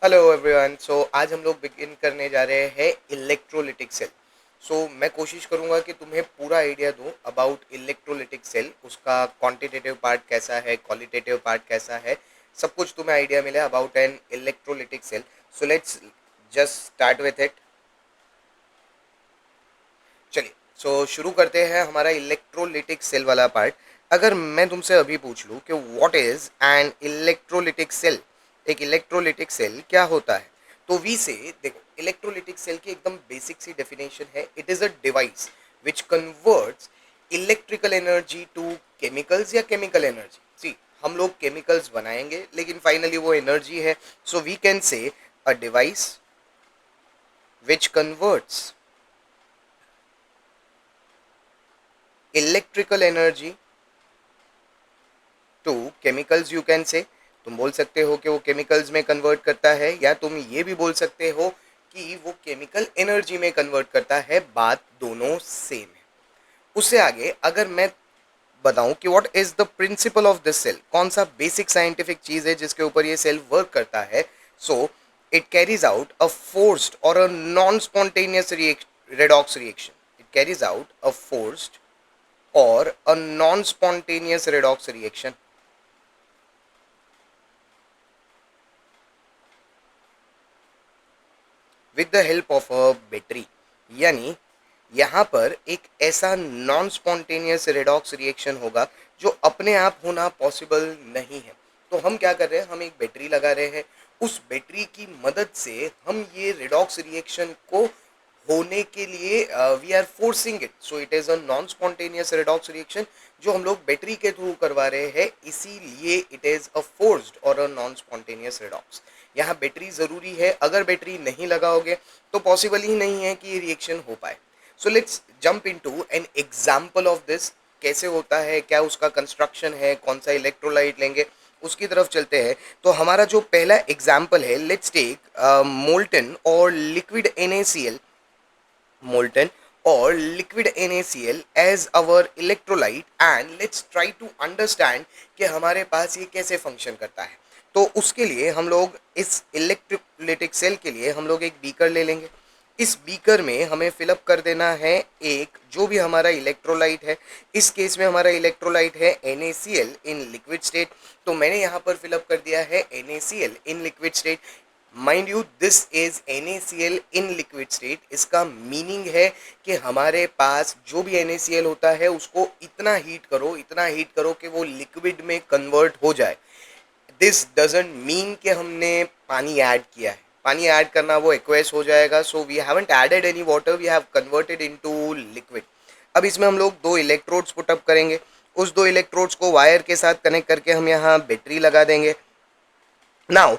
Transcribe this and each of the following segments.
Hello everyone. आज हम लोग बिगिन करने जा रहे हैं इलेक्ट्रोलिटिक सेल। मैं कोशिश करूंगा कि तुम्हें पूरा आइडिया दूं अबाउट इलेक्ट्रोलिटिक सेल, उसका क्वांटिटेटिव पार्ट कैसा है, क्वालिटेटिव पार्ट कैसा है, सब कुछ तुम्हें आइडिया मिले about an electrolytic cell. So let's just start with it. चलिए, शुरू करते हैं हमारा इलेक्ट्रोलिटिक सेल वाला पार्ट। अगर मैं तुमसे अभी पूछ लूं कि what is an electrolytic cell, एक इलेक्ट्रोलिटिक सेल क्या होता है, तो वी से देखो, इलेक्ट्रोलिटिक सेल की एकदम बेसिक सी डेफिनेशन है, it is a device which converts electrical energy to chemicals या केमिकल एनर्जी। सी, हम लोग केमिकल्स बनाएंगे लेकिन फाइनली वो एनर्जी है। So we can say a device which converts electrical energy to chemicals, you can say. तुम बोल सकते हो कि वो केमिकल्स में कन्वर्ट करता है, या तुम ये भी बोल सकते हो कि वो केमिकल एनर्जी में कन्वर्ट करता है। बात दोनों सेम है। उससे आगे अगर मैं बताऊं कि what is the principle of this cell, कौन सा बेसिक साइंटिफिक चीज है जिसके ऊपर ये सेल वर्क करता है, so it carries out a forced or a non spontaneous redox reaction. It carries out a forced or a non-spontaneous redox reaction with the help of a battery। यानी यहाँ पर एक ऐसा नॉन स्पॉन्टेनियस रेडॉक्स रिएक्शन होगा जो अपने आप होना पॉसिबल नहीं है। तो हम क्या कर रहे हैं, हम एक बैटरी लगा रहे हैं। उस बैटरी की मदद से हम ये रेडॉक्स रिएक्शन को होने के लिए we are forcing it, so it is a non spontaneous redox reaction जो हम लोग बैटरी के थ्रू करवा रहे हैं, इसीलिए it is a forced or a non spontaneous redox. यहाँ बैटरी जरूरी है, अगर बैटरी नहीं लगाओगे तो पॉसिबल ही नहीं है कि ये रिएक्शन हो पाए। So let's jump into an example of this. कैसे होता है, क्या उसका कंस्ट्रक्शन है, कौन सा इलेक्ट्रोलाइट लेंगे, उसकी तरफ चलते हैं। तो हमारा जो पहला एग्जांपल है, लेट्स टेक मोल्टन और liquid NaCl, molten or liquid NaCl as our electrolyte, and let's try to understand कि हमारे पास ये कैसे फंक्शन करता है। तो उसके लिए हम लोग इस इलेक्ट्रोलिटिक सेल के लिए हम लोग एक बीकर ले लेंगे। इस बीकर में हमें फिलअप कर देना है एक जो भी हमारा इलेक्ट्रोलाइट है। इस केस में हमारा इलेक्ट्रोलाइट है NaCl इन लिक्विड स्टेट। तो मैंने यहाँ पर फिलअप कर दिया है NaCl in liquid state. Mind you, this is NaCl in liquid state. इसका मीनिंग है कि हमारे पास जो भी NaCl होता है उसको इतना हीट करो, इतना हीट करो कि वो लिक्विड में कन्वर्ट हो जाए। दिस डजेंट मीन कि हमने पानी ऐड किया है। पानी ऐड करना वो एक्वेस हो जाएगा। So we haven't added any water, we have converted into liquid. अब इसमें हम लोग दो इलेक्ट्रोड्स पुट अप करेंगे। उस दो इलेक्ट्रोड्स को वायर के साथ कनेक्ट करके हम यहाँ बैटरी लगा देंगे। now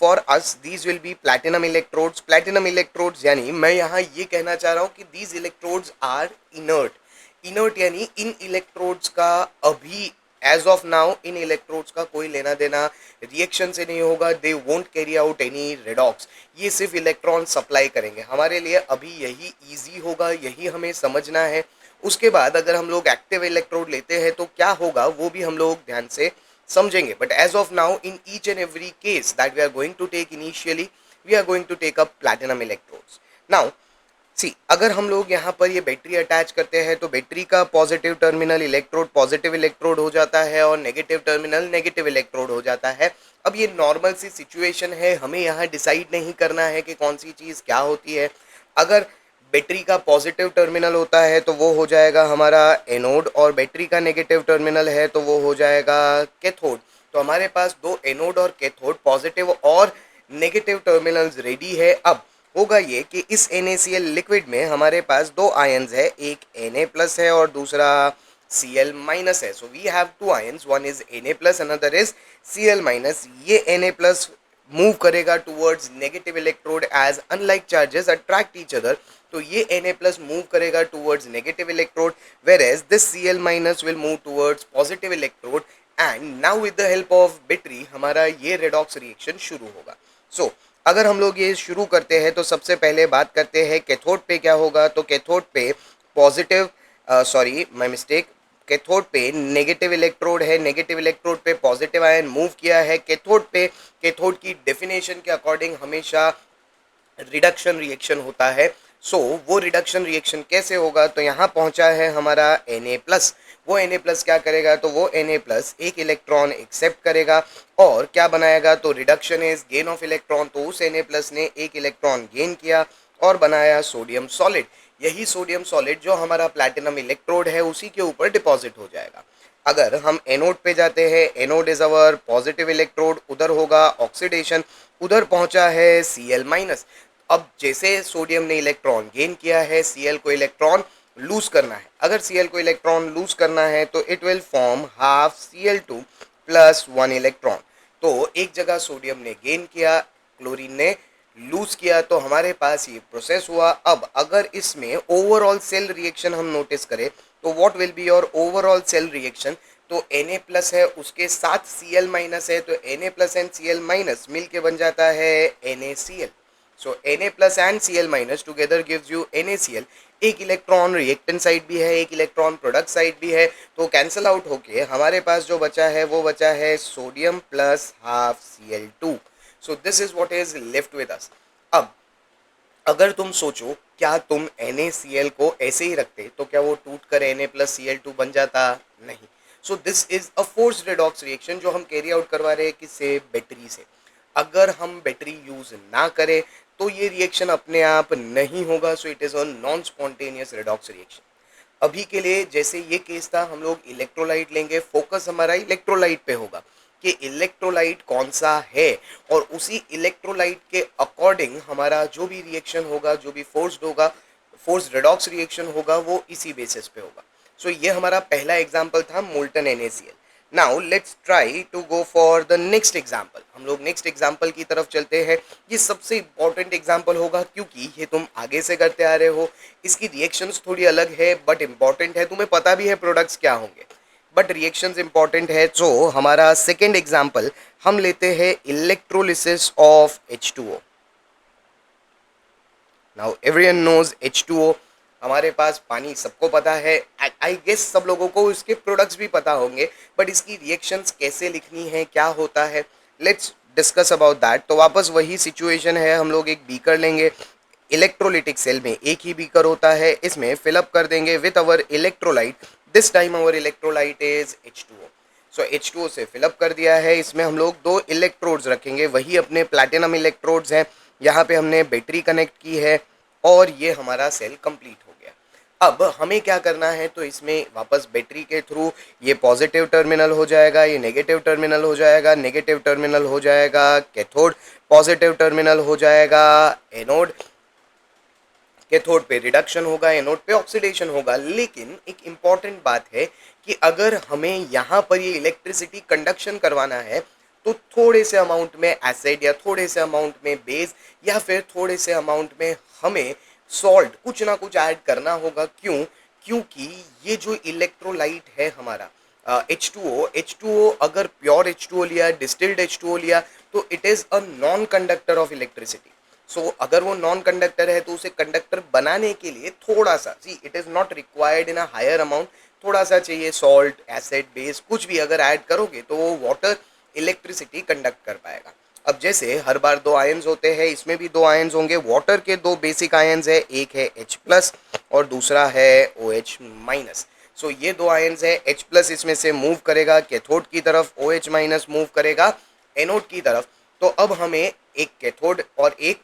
for us these will be platinum electrodes। platinum electrodes यानी मैं यहाँ ये कहना चाह रहा हूँ कि these electrodes are inert यानी इन इलेक्ट्रोड्स का अभी एज ऑफ नाउ इन इलेक्ट्रोड्स का कोई लेना देना रिएक्शन से नहीं होगा। They won't carry out any redox. ये सिर्फ इलेक्ट्रॉन सप्लाई करेंगे। हमारे लिए अभी यही इजी होगा, यही हमें समझना है। उसके बाद अगर हम लोग एक्टिव इलेक्ट्रोड लेते हैं तो क्या होगा वो भी हम लोग ध्यान से समझेंगे। But as of now in each and every case that we are going to take initially, we are going to take up platinum electrodes. Now see, अगर हम लोग यहाँ पर ये बैटरी अटैच करते हैं तो बैटरी का positive terminal electrode positive electrode हो जाता है और नेगेटिव टर्मिनल नेगेटिव इलेक्ट्रोड हो जाता है। अब ये नॉर्मल सी सिचुएशन है, हमें यहाँ डिसाइड नहीं करना है कि कौन सी चीज़ क्या होती है। अगर बैटरी का पॉजिटिव टर्मिनल होता है तो वो हो जाएगा हमारा एनोड, और बैटरी का नेगेटिव टर्मिनल है तो वो हो जाएगा कैथोड। तो हमारे पास दो एनोड और कैथोड, पॉजिटिव और नेगेटिव टर्मिनल्स रेडी है। अब होगा ये कि इस NaCl लिक्विड में हमारे पास दो आयंस है, एक Na प्लस है और दूसरा Cl माइनस है। So we have two ions, one is Na plus, another is Cl minus. ये Na प्लस मूव करेगा towards negative electrode as unlike charges attract each other. तो ये Na प्लस मूव करेगा towards negative electrode, whereas this Cl minus will move towards positive electrode. And now with the help of battery हमारा ये redox reaction शुरू होगा। सो अगर हम लोग ये शुरू करते हैं तो सबसे पहले बात करते हैं कैथोड पे क्या होगा। तो कैथोड पे positive, sorry my mistake, cathode पे नेगेटिव इलेक्ट्रोड है, नेगेटिव इलेक्ट्रोड पे पॉजिटिव आयन मूव किया है कैथोड पे। कैथोड की डेफिनेशन के अकॉर्डिंग हमेशा रिडक्शन रिएक्शन होता है। वो रिडक्शन रिएक्शन कैसे होगा, तो यहाँ पहुंचा है हमारा Na+। वो Na+ क्या करेगा, तो वो Na+ एक इलेक्ट्रॉन एक्सेप्ट करेगा और क्या बनाएगा, तो reduction is gain of electron. तो उस Na+ ने एक इलेक्ट्रॉन गेन किया और बनाया सोडियम सॉलिड। यही सोडियम सॉलिड जो हमारा प्लैटिनम इलेक्ट्रोड है उसी के ऊपर डिपॉजिट हो जाएगा। अगर हम एनोड पे जाते हैं, anode is our positive electrode, उधर होगा ऑक्सीडेशन, उधर पहुंचा है Cl-। अब जैसे सोडियम ने इलेक्ट्रॉन गेन किया है, Cl को इलेक्ट्रॉन लूज करना है। अगर Cl को इलेक्ट्रॉन लूज करना है तो it will form half Cl2 plus 1 electron. तो एक जगह सोडियम ने गेन किया, क्लोरीन ने लूज किया, तो हमारे पास ये प्रोसेस हुआ। अब अगर इसमें ओवरऑल सेल रिएक्शन हम नोटिस करें तो what will be your overall cell reaction, तो Na+ है उसके साथ Cl- है, तो Na+ एंड Cl- मिल के बन जाता है NaCl। So Na+ and Cl- together gives you NaCl। एक इलेक्ट्रॉन रिएक्टेंट साइड भी है, एक इलेक्ट्रॉन प्रोडक्ट साइड भी है, तो कैंसिल आउट होके हमारे पास जो बचा है वो बचा है sodium plus half Cl2। So this is what is left with us. अब अगर तुम सोचो क्या तुम NaCl को ऐसे ही रखते तो क्या वो टूट कर Na+Cl2 बन जाता? नहीं। सो this is a forced redox reaction जो हम कैरी आउट करवा रहे हैं किससे? बैटरी से। अगर हम बैटरी यूज ना करें तो ये रिएक्शन अपने आप नहीं होगा। सो it is a non spontaneous redox reaction. अभी के लिए जैसे ये केस था, हम लोग इलेक्ट्रोलाइट लेंगे, फोकस हमारा इलेक्ट्रोलाइट पे होगा कि इलेक्ट्रोलाइट कौन सा है और उसी इलेक्ट्रोलाइट के अकॉर्डिंग हमारा जो भी रिएक्शन होगा, जो भी फोर्स्ड होगा, फोर्स रेडॉक्स रिएक्शन होगा, वो इसी बेसिस पे होगा। सो ये हमारा पहला एग्जाम्पल था molten NaCl। Now let's try to go for the next example. हम लोग नेक्स्ट एग्जाम्पल की तरफ चलते हैं। ये सबसे इंपॉर्टेंट एग्जाम्पल होगा क्योंकि ये तुम आगे से करते आ रहे हो। इसकी रिएक्शंस थोड़ी अलग है बट इंपॉर्टेंट है, तुम्हें पता भी है प्रोडक्ट्स क्या होंगे, बट रिएक्शंस इंपॉर्टेंट है। सो हमारा सेकेंड एग्जाम्पल हम लेते हैं electrolysis of H2O। Now everyone knows H2O, हमारे पास पानी सबको पता है। आई गेस सब लोगों को इसके प्रोडक्ट्स भी पता होंगे, बट इसकी रिएक्शंस कैसे लिखनी है, क्या होता है, लेट्स डिस्कस अबाउट दैट। तो वापस वही सिचुएशन है, हम लोग एक बीकर लेंगे। इलेक्ट्रोलिटिक सेल में एक ही बीकर होता है, इसमें फिलअप कर देंगे with our electrolyte. This time our electrolyte is H2O। So H2O से फिलअप कर दिया है, इसमें हम लोग दो इलेक्ट्रोड्स रखेंगे, वही अपने प्लैटिनम इलेक्ट्रोड्स हैं। यहाँ पे हमने बैटरी कनेक्ट की है और ये हमारा सेल कंप्लीट हो गया। अब हमें क्या करना है, तो इसमें वापस बैटरी के थ्रू ये पॉजिटिव टर्मिनल हो जाएगा, ये नेगेटिव टर्मिनल हो जाएगा, नेगेटिव टर्मिनल हो जाएगा कैथोड, पॉजिटिव टर्मिनल हो जाएगा एनोड। कैथोड पे रिडक्शन होगा, एनोड पे ऑक्सीडेशन होगा। लेकिन एक इंपॉर्टेंट बात है कि अगर हमें यहाँ पर ये इलेक्ट्रिसिटी कंडक्शन करवाना है तो थोड़े से अमाउंट में एसिड या थोड़े से अमाउंट में बेस या फिर थोड़े से अमाउंट में हमें सॉल्ट कुछ ना कुछ ऐड करना होगा। क्यों? क्योंकि ये जो इलेक्ट्रोलाइट है हमारा H2O अगर प्योर H2O लिया, डिस्टिल्ड H2O लिया, तो it is a non conductor of electricity. अगर वो नॉन कंडक्टर है तो उसे कंडक्टर बनाने के लिए थोड़ा सा, see it is not required in a higher amount, थोड़ा सा चाहिए, सॉल्ट, एसिड, बेस कुछ भी अगर ऐड करोगे तो वो वाटर इलेक्ट्रिसिटी कंडक्ट कर पाएगा। अब जैसे हर बार दो आयंस होते हैं, इसमें भी दो आयंस होंगे। वाटर के दो बेसिक आयंस है, एक है H+ और दूसरा है OH-। ये दो आयंस है, H+ इसमें से मूव करेगा कैथोड की तरफ, OH- मूव करेगा एनोड की तरफ। तो अब हमें एक कैथोड और एक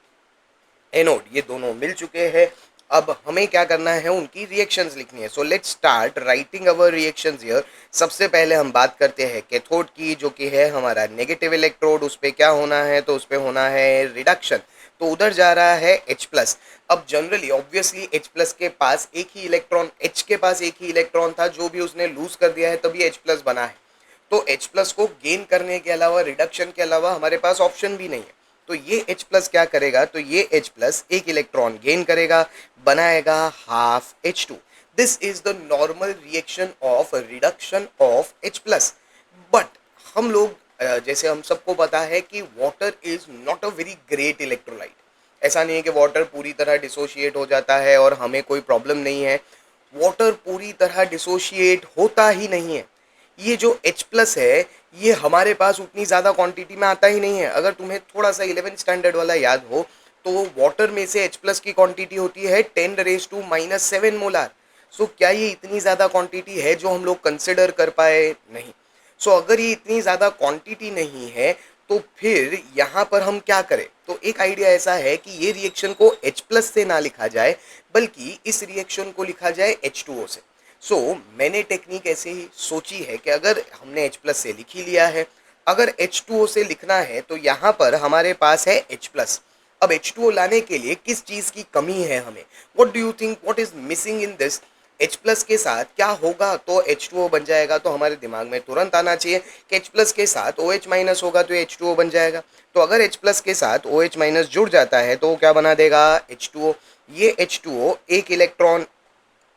एनोड ये दोनों मिल चुके हैं। अब हमें क्या करना है, उनकी रिएक्शंस लिखनी है। So let's start writing our reactions here. सबसे पहले हम बात करते हैं कैथोड की, जो कि है हमारा नेगेटिव इलेक्ट्रोड। उस पर क्या होना है, तो उस पर होना है रिडक्शन, तो उधर जा रहा है H+। अब जनरली ऑब्वियसली H+ के पास एक ही इलेक्ट्रॉन, H के पास एक ही इलेक्ट्रॉन था जो भी उसने लूज कर दिया है तभी H+ बना है। तो H+ को गेन करने के अलावा, रिडक्शन के अलावा हमारे पास ऑप्शन भी नहीं है। तो ये H+ क्या करेगा, तो ये H+ एक इलेक्ट्रॉन गेन करेगा, बनाएगा half H2। This is the normal reaction of reduction of H+। But हम लोग जैसे हम सबको पता है कि water is not a very great electrolyte. ऐसा नहीं है कि वाटर पूरी तरह डिसोशिएट हो जाता है और हमें कोई प्रॉब्लम नहीं है। वाटर पूरी तरह डिसोशिएट होता ही नहीं है। ये जो H प्लस है, ये हमारे पास उतनी ज़्यादा क्वांटिटी में आता ही नहीं है। अगर तुम्हें थोड़ा सा 11th स्टैंडर्ड वाला याद हो, तो वाटर में से H प्लस की क्वांटिटी होती है 10⁻⁻7 मोलार। सो क्या ये इतनी ज़्यादा क्वांटिटी है जो हम लोग कंसिडर कर पाए? नहीं। सो अगर ये इतनी ज़्यादा क्वांटिटी नहीं है, तो फिर यहाँ पर हम क्या करें? तो एक आइडिया ऐसा है कि ये रिएक्शन को H प्लस से ना लिखा जाए, बल्कि इस रिएक्शन को लिखा जाए H2O से। मैंने टेक्निक ऐसे ही सोची है कि अगर हमने H प्लस से लिख ही लिया है, अगर H2O से लिखना है तो यहाँ पर हमारे पास है H प्लस। अब H2O लाने के लिए किस चीज़ की कमी है हमें? What do you think, what is missing in this? H plus के साथ क्या होगा तो H2O बन जाएगा? तो हमारे दिमाग में तुरंत आना चाहिए कि H प्लस के साथ OH माइनस होगा तो H2O बन जाएगा। तो अगर H प्लस के साथ OH माइनस जुड़ जाता है तो वो क्या बना देगा? H2O। ये H2O एक इलेक्ट्रॉन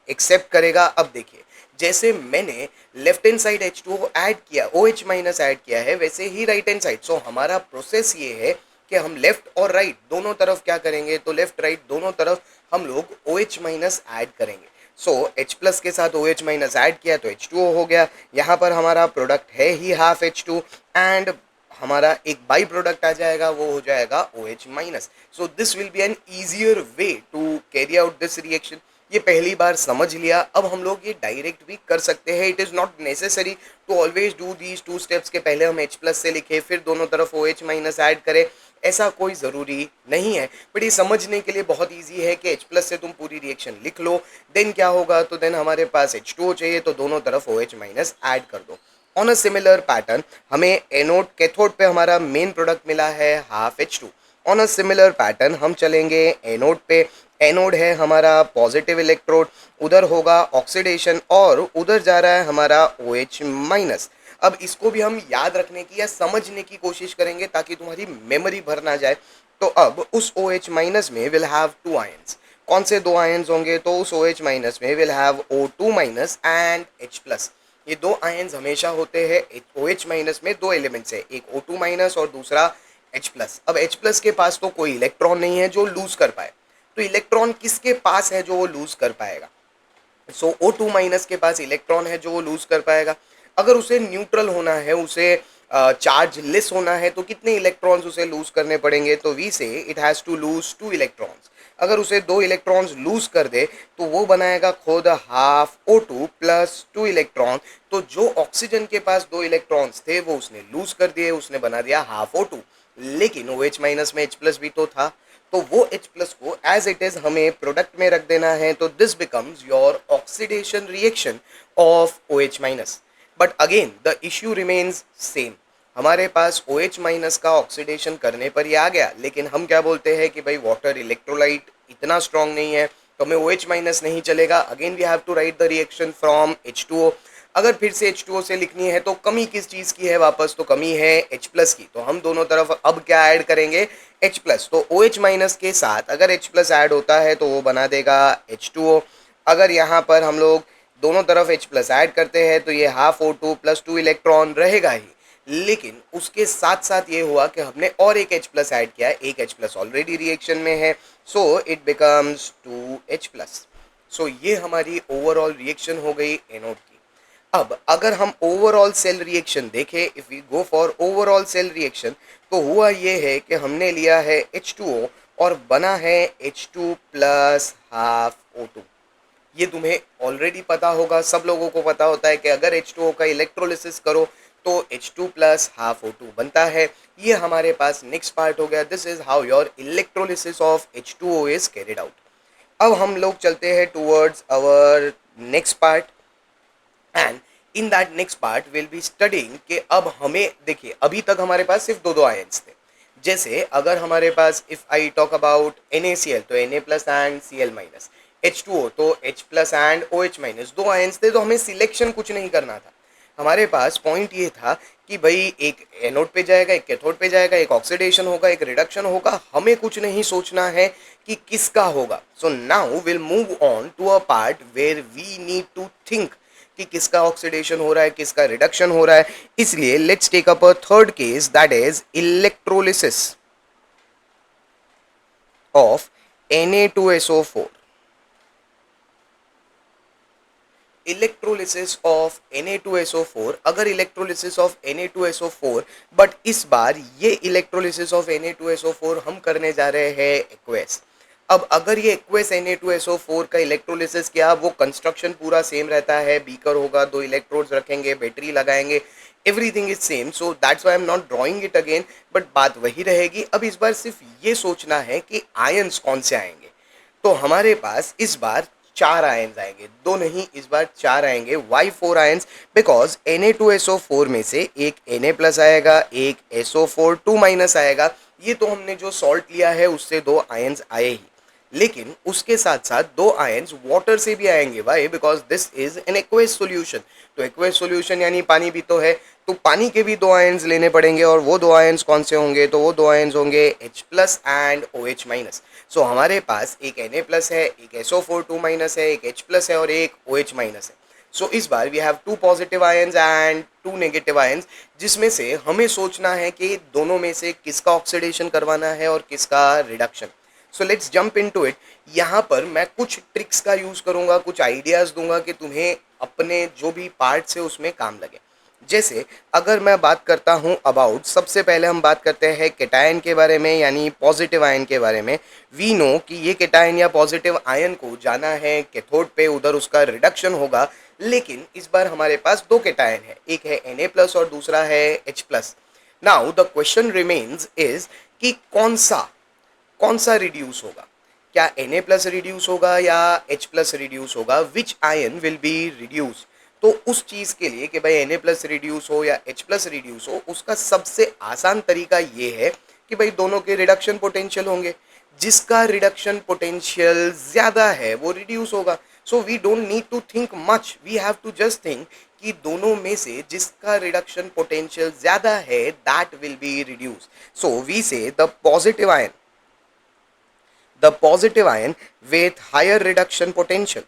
एक्सेप्ट करेगा। अब देखिए, जैसे मैंने left hand side H2O add किया, OH माइनस ऐड किया है, वैसे ही राइट हैंड साइड। हमारा प्रोसेस ये है कि हम लेफ्ट और राइट दोनों तरफ क्या करेंगे? तो लेफ्ट राइट दोनों तरफ हम लोग OH माइनस ऐड करेंगे। H प्लस के साथ OH माइनस ऐड किया तो H2O हो गया। यहाँ पर हमारा प्रोडक्ट है ही हाफ H2, एंड हमारा एक बाई प्रोडक्ट आ जाएगा, वो हो जाएगा OH minus. This will be an easier way to carry out this reaction. ये पहली बार समझ लिया, अब हम लोग ये डायरेक्ट भी कर सकते हैं। It is not necessary to always do these two steps के पहले हम H प्लस से लिखें फिर दोनों तरफ OH माइनस ऐड करें, ऐसा कोई ज़रूरी नहीं है। बट ये समझने के लिए बहुत ईजी है कि H प्लस से तुम पूरी रिएक्शन लिख लो। देन क्या होगा? तो देन हमारे पास H2O चाहिए तो दोनों तरफ OH माइनस ऐड कर दो। ऑन अ सिमिलर पैटर्न हमें एनोड कैथोड पे हमारा मेन प्रोडक्ट मिला है half H2। On a similar pattern हम चलेंगे एनोड पे। एनोड है हमारा पॉजिटिव इलेक्ट्रोड, उधर होगा ऑक्सीडेशन और उधर जा रहा है हमारा OH माइनस। अब इसको भी हम याद रखने की या समझने की कोशिश करेंगे ताकि तुम्हारी मेमोरी भर ना जाए। तो अब उस OH माइनस में विल हैव टू आयंस। कौन से दो आयंस होंगे? तो उस OH माइनस में will have O2 minus and H plus. ये दो आयंस हमेशा होते हैं। OH माइनस में दो एलिमेंट्स है, एक O2 माइनस और दूसरा H प्लस। अब H प्लस के पास तो कोई इलेक्ट्रॉन नहीं है जो लूज कर पाए, तो इलेक्ट्रॉन किसके पास है जो वो लूज कर पाएगा? O2 माइनस के पास इलेक्ट्रॉन है जो वो लूज कर पाएगा। अगर उसे न्यूट्रल होना है, उसे चार्ज लेस होना है, तो कितने इलेक्ट्रॉन्स उसे लूज करने पड़ेंगे? तो we say it has to lose 2 electrons. अगर उसे 2 इलेक्ट्रॉन्स लूज कर दे तो वो बनाएगा खुद हाफ O2 प्लस 2 इलेक्ट्रॉन। तो जो ऑक्सीजन के पास 2 इलेक्ट्रॉन्स थे वो उसने लूज कर दिए, उसने बना दिया हाफ O2। लेकिन OH माइनस में H प्लस भी तो था, तो वो H प्लस को एज इट इज हमें प्रोडक्ट में रख देना है। तो this becomes your oxidation reaction of OH minus. But again the issue remains same. हमारे पास OH माइनस का ऑक्सीडेशन करने पर ही आ गया, लेकिन हम क्या बोलते हैं कि भाई वाटर इलेक्ट्रोलाइट इतना स्ट्रांग नहीं है तो हमें OH माइनस नहीं चलेगा। Again we have to write the reaction from H2O। अगर फिर से H2O से लिखनी है तो कमी किस चीज़ की है? वापस तो कमी है H प्लस की। तो हम दोनों तरफ अब क्या ऐड करेंगे? H plus. तो OH माइनस के साथ अगर H प्लस ऐड होता है तो वो बना देगा H2O। अगर यहाँ पर हम लोग दोनों तरफ H प्लस ऐड करते हैं तो ये हाफ O2 प्लस 2 इलेक्ट्रॉन रहेगा ही, लेकिन उसके साथ साथ ये हुआ कि हमने और एक H प्लस ऐड किया है। एक H प्लस ऑलरेडी रिएक्शन में है, so it becomes 2H plus. ये हमारी ओवरऑल रिएक्शन हो गई एनोड की। अब अगर हम ओवरऑल सेल रिएक्शन देखें, if we go for overall cell reaction, तो हुआ ये है कि हमने लिया है H2O और बना है H2 प्लस हाफ O2। ये तुम्हें ऑलरेडी पता होगा, सब लोगों को पता होता है कि अगर H2O का इलेक्ट्रोलिसिस करो तो H2 प्लस हाफ O2 बनता है। ये हमारे पास नेक्स्ट पार्ट हो गया। This is how your electrolysis of H2O is carried out. अब हम लोग चलते हैं towards our next part, and in that next part will be studying कि अब हमें देखिए, अभी तक हमारे पास सिर्फ दो दो आयंस थे। जैसे अगर हमारे पास if I talk about NaCl तो Na plus and Cl minus, H2O तो H plus and OH minus, दो आयंस थे तो हमें सिलेक्शन कुछ नहीं करना था। हमारे पास पॉइंट ये था कि भाई एक एनोड पे जाएगा, एक कैथोड पे जाएगा, एक ऑक्सीडेशन होगा, एक रिडक्शन होगा, हमें कुछ नहीं सोचना है कि किसका होगा। So now will move on to a part where we need to think कि किसका ऑक्सीडेशन हो रहा है, किसका रिडक्शन हो रहा है। इसलिए let's take up a third case, that is electrolysis of Na2SO4। Electrolysis of Na2SO4, अगर इलेक्ट्रोलिसिस ऑफ Na2SO4, बट इस बार ये इलेक्ट्रोलिसिस ऑफ Na2SO4 हम करने जा रहे हैं एक्वेस। अब अगर ये एक्वेस Na2SO4 का इलेक्ट्रोलिसिस किया, वो कंस्ट्रक्शन पूरा सेम रहता है, बीकर होगा, दो इलेक्ट्रोड्स रखेंगे, बैटरी लगाएंगे, everything is same, so that's why I am not drawing it again, but बात वही रहेगी। अब इस बार सिर्फ ये सोचना है कि आयंस कौन से आएंगे। तो हमारे पास इस बार चार आयंस आएंगे, दो नहीं, इस बार चार आएंगे। Y four ions? Because Na2SO4 में से एक Na प्लस आएगा, एक SO4 2 माइनस आएगा। ये तो हमने जो सॉल्ट लिया है उससे दो आयंस आए ही, लेकिन उसके साथ साथ दो आयंस वाटर से भी आएंगे। Why? Because this is an aqueous solution. तो एक्वेस सॉल्यूशन यानी पानी भी तो है, तो पानी के भी दो आयंस लेने पड़ेंगे, और वो दो आयंस कौन से होंगे? तो वो दो आयंस होंगे H plus and OH minus. So हमारे पास एक Na प्लस है, एक SO4 2 माइनस है, एक H प्लस है और एक OH माइनस है। सो इस बार we have two positive ions and two negative ions, जिसमें से हमें सोचना है कि दोनों में से किसका ऑक्सीडेशन करवाना है और किसका reduction. So let's jump into it. यहाँ पर मैं कुछ ट्रिक्स का यूज करूंगा, कुछ आइडियाज दूंगा कि तुम्हें अपने जो भी पार्ट्स है उसमें काम लगे। जैसे अगर मैं बात करता हूं अबाउट, सबसे पहले हम बात करते हैं केटायन के बारे में, यानी पॉजिटिव आयन के बारे में। वी नो कि ये केटायन या पॉजिटिव आयन को जाना है कैथोड पे, उधर उसका रिडक्शन होगा। लेकिन इस बार हमारे पास दो केटायन है, एक है Na प्लस और दूसरा है H plus. Now the question remains is कि कौन सा रिड्यूस होगा? क्या Na प्लस रिड्यूस होगा या H प्लस रिड्यूस होगा? विच आयन विल बी रिड्यूस? तो उस चीज के लिए कि भाई Na प्लस रिड्यूस हो या H प्लस रिड्यूस हो, उसका सबसे आसान तरीका ये है कि भाई दोनों के रिडक्शन पोटेंशियल होंगे। जिसका रिडक्शन पोटेंशियल ज्यादा है वो रिड्यूस होगा। So we don't need to think much, we have to just think कि दोनों में से जिसका रिडक्शन पोटेंशियल ज्यादा है that will be reduce. So we say the positive ion with higher reduction potential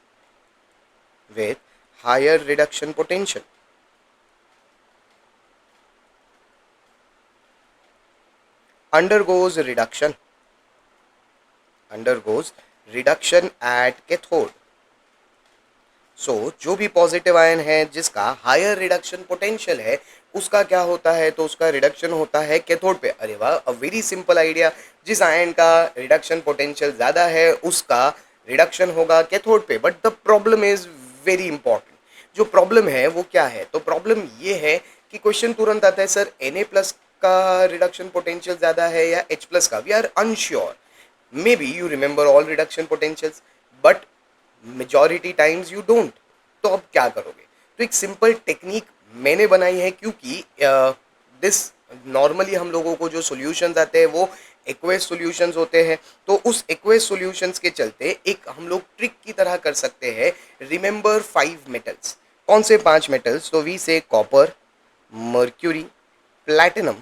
undergoes reduction at cathode। सो जो भी positive ion है जिसका हायर रिडक्शन पोटेंशियल है, उसका क्या होता है? तो उसका रिडक्शन होता है कैथोड पे। अरे वाह, अ वेरी सिंपल आइडिया। जिस आयन का रिडक्शन पोटेंशियल ज़्यादा है उसका रिडक्शन होगा कैथोड पे। But the problem is very important. जो प्रॉब्लम है वो क्या है? तो प्रॉब्लम ये है कि क्वेश्चन तुरंत आता है, सर Na प्लस का रिडक्शन पोटेंशियल ज़्यादा है या H प्लस का? We are unsure. Maybe you remember all reduction potentials, but majority times you don't. तो अब क्या करोगे? तो एक सिंपल टेक्निक मैंने बनाई है, क्योंकि दिस नॉर्मली हम लोगों को जो सॉल्यूशंस आते हैं वो एक्वेस सॉल्यूशंस होते हैं। तो उस एक्वेस सॉल्यूशंस के चलते एक हम लोग ट्रिक की तरह कर सकते हैं। Remember 5 metals. कौन से 5 मेटल्स? तो वी से copper, mercury, platinum,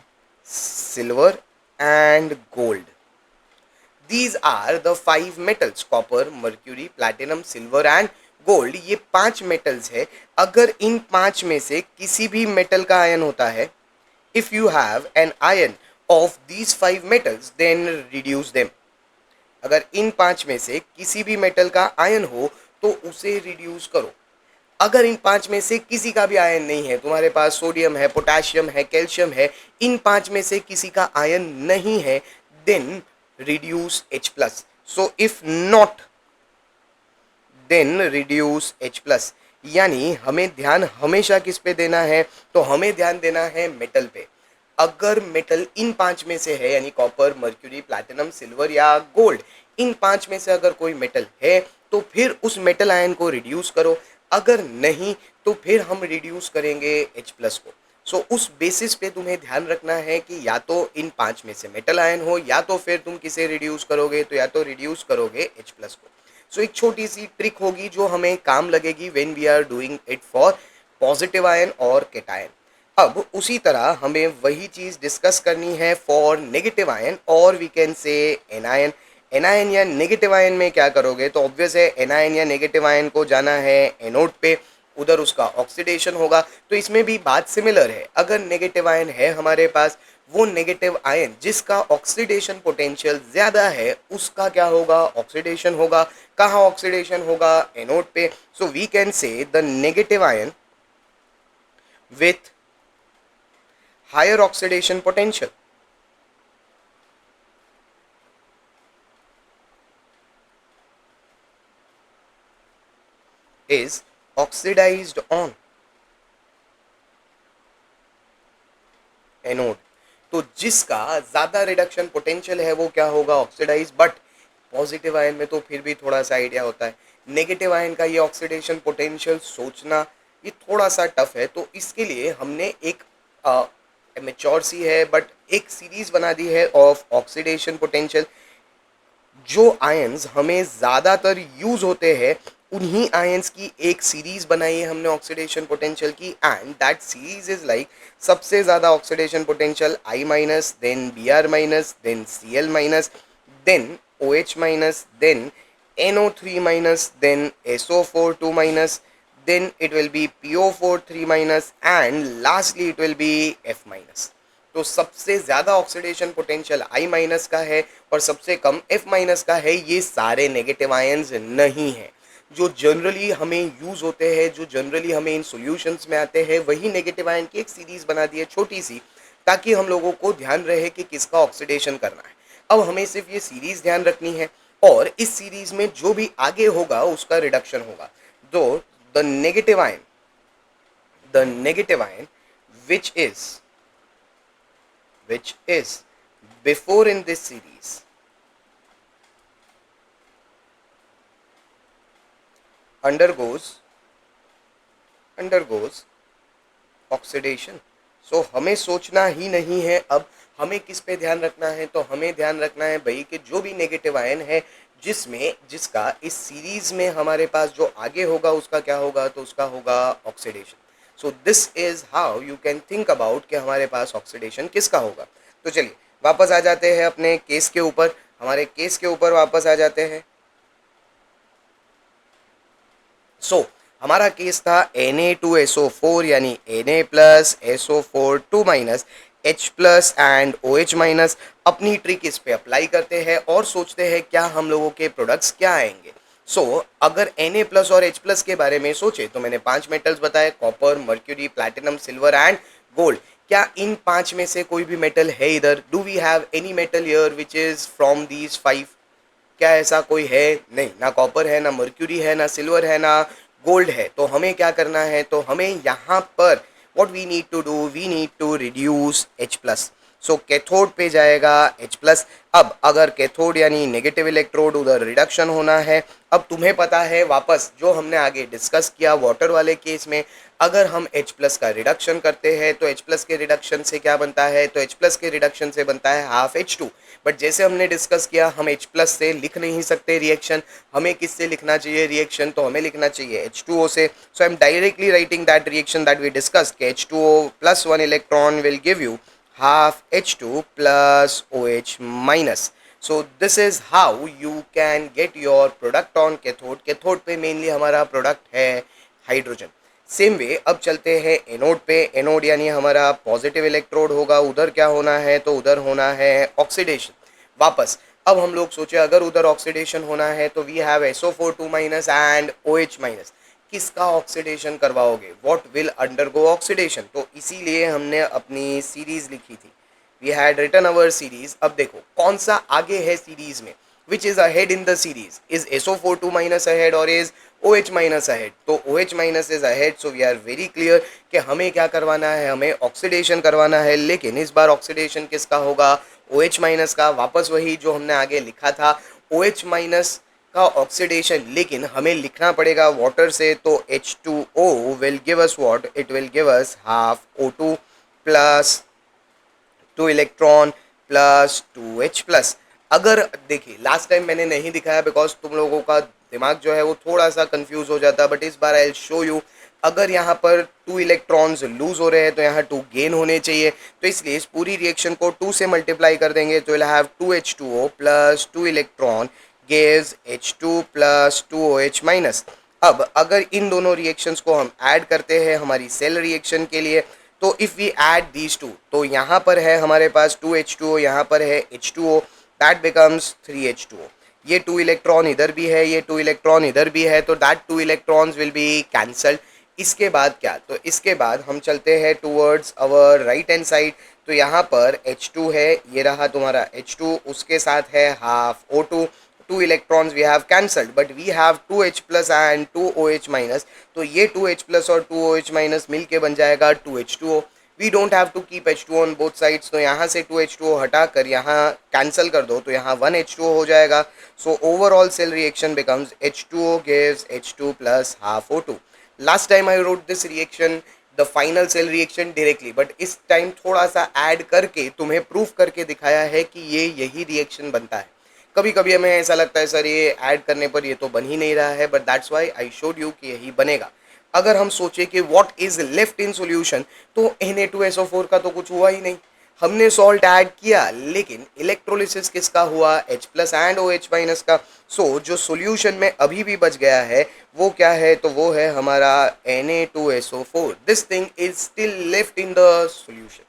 silver and gold. These are the 5 metals: copper, mercury, platinum, silver and gold। ये 5 metals है। अगर इन 5 में से किसी भी मेटल का आयन होता है, if you have an ion of these 5 metals then reduce them। अगर इन 5 में से किसी भी मेटल का आयन हो तो उसे रिड्यूस करो। अगर इन 5 में से किसी का भी आयन नहीं है, तुम्हारे पास सोडियम है, पोटेशियम है, कैल्शियम है, इन 5 में से किसी का आयन नहीं है, then reduce H plus। so if not then reduce H plus। यानी हमें ध्यान हमेशा किस पे देना है? तो हमें ध्यान देना है मेटल पे। अगर मेटल इन 5 में से है, यानी कॉपर, मर्क्यूरी, प्लैटिनम, सिल्वर या गोल्ड, इन 5 में से अगर कोई मेटल है तो फिर उस मेटल आयन को रिड्यूस करो। अगर नहीं तो फिर हम रिड्यूस करेंगे H प्लस को। सो उस बेसिस पे तुम्हें ध्यान रखना है कि या तो इन 5 में से मेटल आयन हो, या तो फिर तुम किसे रिड्यूस करोगे? तो या तो रिड्यूस करोगे H प्लस को। सो एक छोटी सी ट्रिक होगी जो हमें काम लगेगी when we are doing it for positive ion और केटायन। अब उसी तरह हमें वही चीज़ डिस्कस करनी है फॉर नेगेटिव आयन, और we can say anion. Anion या नेगेटिव आयन में क्या करोगे? तो ऑब्वियस है एनायन या नेगेटिव आयन को जाना है एनोड पे, उधर उसका ऑक्सीडेशन होगा। तो इसमें भी बात सिमिलर है। अगर नेगेटिव आयन है हमारे पास वो नेगेटिव आयन जिसका ऑक्सीडेशन पोटेंशियल ज्यादा है उसका क्या होगा, ऑक्सीडेशन होगा। कहाँ ऑक्सीडेशन होगा, एनोड पे। So we can say the negative ion with higher oxidation potential is oxidized on anode. तो जिसका ज्यादा रिडक्शन पोटेंशियल है वो क्या होगा, ऑक्सीडाइज। बट पॉजिटिव आयन में तो फिर भी थोड़ा सा आइडिया होता है, नेगेटिव आयन का ये ऑक्सीडेशन पोटेंशियल सोचना ये थोड़ा सा टफ है। तो इसके लिए हमने एक मेच्योर सी है बट एक सीरीज बना दी है ऑफ ऑक्सीडेशन पोटेंशियल। जो आयंस हमें ज़्यादातर यूज होते हैं उन्हीं आयंस की एक सीरीज बनाई है हमने ऑक्सीडेशन पोटेंशियल की, and that series is like सबसे ज़्यादा oxidation potential I minus, then Br minus, then Cl minus, then OH minus, then NO3 minus, then SO4 2 minus, then it will be PO4 3 minus and lastly it will be F minus। तो सबसे ज्यादा oxidation potential I minus का है और सबसे कम F minus का है। ये सारे नेगेटिव आयंस नहीं है जो जनरली हमें यूज होते हैं, जो जनरली हमें इन सॉल्यूशंस में आते हैं, वही नेगेटिव आयन की एक सीरीज बना दी है छोटी सी, ताकि हम लोगों को ध्यान रहे कि किसका ऑक्सीडेशन करना है। अब हमें सिर्फ ये सीरीज ध्यान रखनी है और इस सीरीज में जो भी आगे होगा उसका रिडक्शन होगा। दो the negative ion which is before in this series undergoes oxidation. So हमें सोचना ही नहीं है। अब हमें किस पे ध्यान रखना है, तो हमें ध्यान रखना है भाई कि जो भी नेगेटिव आयन है जिसका इस सीरीज में हमारे पास जो आगे होगा उसका क्या होगा, तो उसका होगा oxidation. So this is how you can think about कि हमारे पास ऑक्सीडेशन किसका होगा। तो चलिए वापस आ जाते हैं अपने केस के ऊपर, हमारे केस के ऊपर वापस आ जाते हैं। सो हमारा केस था Na2SO4 यानी Na plus SO4 2 minus H plus and OH minus. अपनी ट्रिक इस पे अप्लाई करते हैं और सोचते हैं क्या हम लोगों के प्रोडक्ट्स क्या आएंगे। अगर Na प्लस और H प्लस के बारे में सोचे तो मैंने 5 मेटल्स बताए, copper, mercury, platinum, silver and gold. क्या इन 5 में से कोई भी मेटल है इधर? Do we have any metal here which is from these 5? क्या ऐसा कोई है? नहीं, ना कॉपर है, ना मर्क्यूरी है, ना सिल्वर है, ना गोल्ड है। तो हमें क्या करना है, तो हमें यहाँ पर what we need to do, we need to reduce H plus. So cathode पे जाएगा H प्लस। अब अगर कैथोड यानी नेगेटिव इलेक्ट्रोड, उधर रिडक्शन होना है। अब तुम्हें पता है वापस जो हमने आगे डिस्कस किया वाटर वाले केस में, अगर हम H प्लस का रिडक्शन करते हैं तो H प्लस के रिडक्शन से क्या बनता है, तो H प्लस के रिडक्शन से बनता है हाफ H2। बट जैसे हमने डिस्कस किया हम H प्लस से लिख नहीं सकते रिएक्शन, हमें किससे लिखना चाहिए रिएक्शन, तो हमें लिखना चाहिए H2O से। So I am directly writing that reaction that we discussed कि H2O plus 1 electron will give you half H2 plus OH minus। So this is how you can get your product on cathode। Cathode पे mainly हमारा product है hydrogen. Same way अब चलते हैं anode पे। Anode यानी हमारा पॉजिटिव इलेक्ट्रोड होगा, उधर क्या होना है, तो उधर होना है ऑक्सीडेशन। वापस अब हम लोग सोचे अगर उधर ऑक्सीडेशन होना है तो we have SO4 2 minus and OH minus. किसका ऑक्सीडेशन करवाओगे, व्हाट विल अंडरगो ऑक्सीडेशन। तो इसीलिए हमने अपनी सीरीज लिखी थी, we had written our series. अब देखो कौन सा आगे है सीरीज में, which is ahead in the series, is SO4 2 minus ahead और इज OH माइनस अहेड। तो OH minus is ahead. So we are very clear कि हमें क्या करवाना है, हमें ऑक्सीडेशन करवाना है। लेकिन इस बार ऑक्सीडेशन किसका होगा, OH माइनस का। वापस वही जो हमने आगे लिखा था OH माइनस का ऑक्सीडेशन, लेकिन हमें लिखना पड़ेगा वाटर से। तो H2O will give us what, it will give us half O2 plus 2 electron plus 2H plus. अगर देखिए लास्ट टाइम मैंने नहीं दिखाया बिकॉज तुम लोगों का दिमाग जो है वो थोड़ा सा कंफ्यूज हो जाता, बट इस बार आई विल शो यू। अगर यहाँ पर 2 इलेक्ट्रॉन्स लूज हो रहे हैं तो यहाँ 2 गेन होने चाहिए। तो इसलिए इस पूरी रिएक्शन को 2 से मल्टीप्लाई कर देंगे तो will have 2H2O plus 2 electron gives H2 plus 2OH minus. अब अगर इन दोनों रिएक्शंस को हम ऐड करते हैं हमारी सेल रिएक्शन के लिए, तो if we add these two, तो यहाँ पर है हमारे पास 2H2O, यहाँ पर है H2O, दैट बिकम्स 3H2O। ये 2 इलेक्ट्रॉन इधर भी है, ये 2 इलेक्ट्रॉन इधर भी है, तो that 2 electrons will be cancelled. इसके बाद क्या, तो इसके बाद हम चलते हैं towards our right hand side. तो यहाँ पर H2 है, ये रहा तुम्हारा H2, उसके साथ है half O2, 2 electrons we have cancelled, but we have 2H plus and 2OH minus, तो ये 2H plus और 2OH minus मिल के बन जाएगा 2H2O। We don't have to keep H2 on both sides, तो यहाँ से 2H2O हटा कर यहाँ कैंसिल कर दो, तो यहाँ 1H2O हो जाएगा। So overall cell reaction becomes H2O gives H2 plus half O2। Last time I wrote this reaction the final cell reaction directly, but इस टाइम थोड़ा सा ऐड करके तुम्हें प्रूफ करके दिखाया है कि ये यही रिएक्शन बनता है। कभी कभी हमें ऐसा लगता है सर ये ऐड करने पर ये तो बन ही नहीं रहा है, but that's why I showed you कि यही बनेगा। अगर हम सोचे कि what is left in solution, तो Na2SO4 का तो कुछ हुआ ही नहीं। हमने सॉल्ट ऐड किया, लेकिन इलेक्ट्रोलिसिस किसका हुआ, H plus and OH minus का। सो जो सॉल्यूशन में अभी भी बच गया है वो क्या है, तो वो है हमारा Na2SO4। This thing is still left in the solution.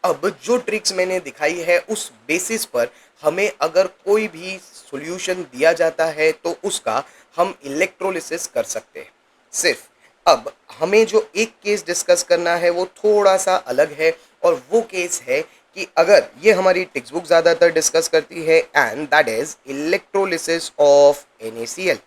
अब जो ट्रिक्स मैंने दिखाई है उस बेसिस पर हमें अगर कोई भी सॉल्यूशन दिया जाता है तो उसका हम इलेक्ट्रोलिसिस कर सकते हैं सिर्फ। अब हमें जो एक केस डिस्कस करना है वो थोड़ा सा अलग है, और वो केस है कि अगर ये हमारी टेक्स्ट बुक ज़्यादातर डिस्कस करती है, and that is electrolysis of NaCl।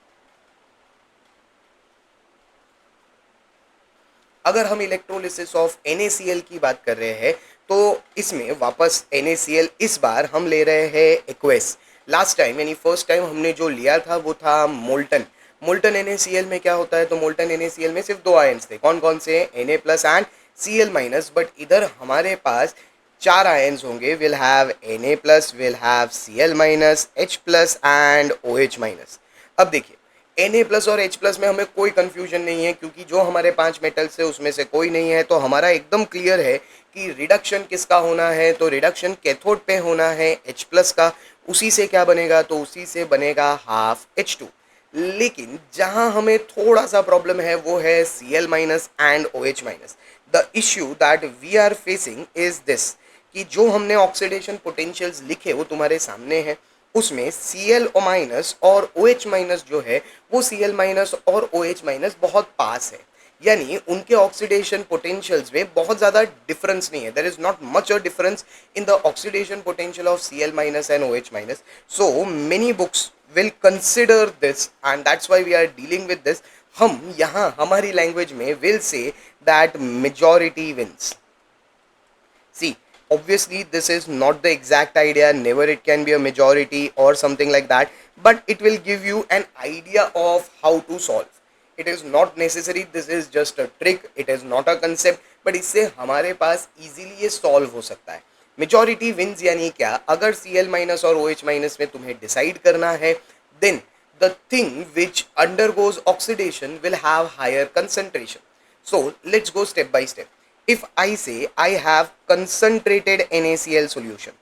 अगर हम इलेक्ट्रोलिसिस ऑफ NaCl की बात कर रहे हैं, तो इसमें वापस NaCl इस बार हम ले रहे हैं एक्वेस। लास्ट टाइम यानी फर्स्ट टाइम हमने जो लिया था वो था मोल्टन। मोल्टन NaCl में क्या होता है, तो मोल्टन NaCl में सिर्फ 2 आयन्स थे, कौन कौन से, Na plus and Cl minus. But इधर हमारे पास 4 आयन्स होंगे, will have Na plus, will have Cl minus, H plus and OH minus. अब देखिए Na प्लस और H प्लस में हमें कोई कंफ्यूजन नहीं है, क्योंकि जो हमारे 5 मेटल्स है उसमें से कोई नहीं है, तो हमारा एकदम क्लियर है कि रिडक्शन किसका होना है, तो रिडक्शन कैथोड पे होना है H प्लस का। उसी से क्या बनेगा, तो उसी से बनेगा हाफ H2। लेकिन जहां हमें थोड़ा सा प्रॉब्लम है वो है Cl minus and OH minus. The issue that we are facing is this, कि जो हमने ऑक्सीडेशन पोटेंशियल्स लिखे वो तुम्हारे सामने हैं, उसमें Cl माइनस और OH माइनस जो है वो Cl माइनस और OH माइनस बहुत पास है, यानी उनके ऑक्सीडेशन पोटेंशियल्स में बहुत ज़्यादा डिफरेंस नहीं है। There is not much a difference in the oxidation potential of Cl minus and OH minus. So many books will consider this, and that's why we are dealing with this. हम यहाँ हमारी language में will say that majority wins. See, obviously this is not the exact idea, never it can be a majority or something like that, but it will give you an idea of how to solve. It is not necessary, this is just a trick, it is not a concept, but इससे हमारे पास easily ये solve हो सकता है। Majority wins यानी क्या, अगर Cl minus और OH माइनस में तुम्हें decide करना है, then the thing which undergoes oxidation will have higher concentration. So let's go step by step. If I say I have concentrated NaCl solution,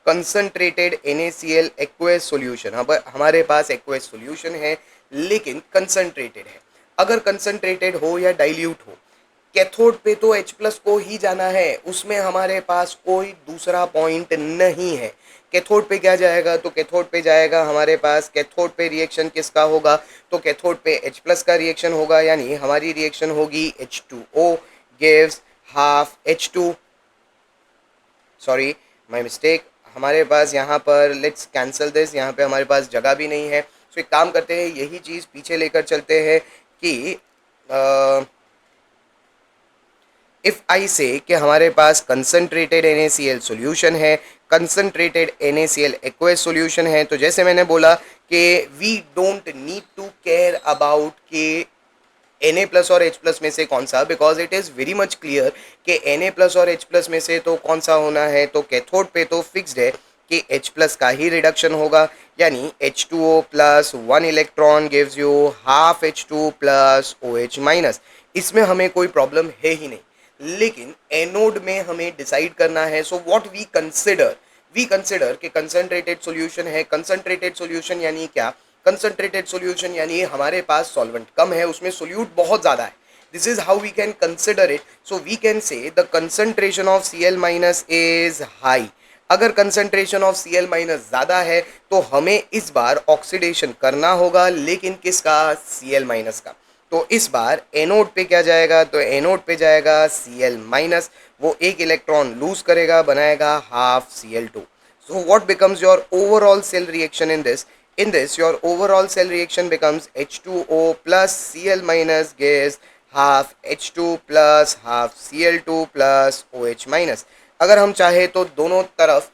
concentrated NaCl aqueous solution, अब हमारे पास aqueous solution है लेकिन concentrated है। अगर concentrated हो या dilute हो, cathode पे तो H प्लस को ही जाना है, उसमें हमारे पास कोई दूसरा पॉइंट नहीं है। कैथोड पे क्या जाएगा, तो कैथोड पे जाएगा हमारे पास, कैथोड पे रिएक्शन किसका होगा, तो कैथोड पे H प्लस का रिएक्शन होगा, यानी हमारी रिएक्शन होगी H2O gives half H2। Sorry my mistake, हमारे पास यहाँ पर लेट्स कैंसिल दिस, यहाँ पे हमारे पास जगह भी नहीं है। सो एक काम करते हैं, यही चीज़ पीछे लेकर चलते हैं कि इफ़ आई से कि हमारे पास कंसनट्रेटेड NaCl सॉल्यूशन है, कंसनट्रेटेड NaCl एक्वेस सॉल्यूशन है, तो जैसे मैंने बोला कि we don't need to care about कि Na प्लस और H प्लस में से कौन सा, because it is very much clear कि Na प्लस और H प्लस में से तो कौन सा होना है, तो कैथोड पे तो फिक्स्ड है कि H प्लस का ही रिडक्शन होगा, यानी H2O plus 1 electron gives you half H2 plus OH minus. इसमें हमें कोई प्रॉब्लम है ही नहीं, लेकिन एनोड में हमें डिसाइड करना है। सो व्हाट वी कंसिडर कि कंसंट्रेटेड सॉल्यूशन है। कंसंट्रेटेड सॉल्यूशन यानी क्या, कंसंट्रेटेड सॉल्यूशन यानी हमारे पास सॉल्वेंट कम है, उसमें सोल्यूट बहुत ज़्यादा है, This is how we can consider it. So we can say the concentration of Cl minus is high. अगर कंसंट्रेशन ऑफ Cl माइनस ज़्यादा है तो हमें इस बार ऑक्सीडेशन करना होगा, लेकिन किसका? Cl माइनस का। तो इस बार एनोड पे क्या जाएगा? तो एनोड पे जाएगा Cl माइनस, वो एक इलेक्ट्रॉन लूज करेगा, बनाएगा half Cl2. So what becomes your overall cell reaction in this? In this, your overall cell reaction becomes H2O plus Cl minus gives half H2 plus half Cl2 plus OH minus. अगर हम चाहे तो दोनों तरफ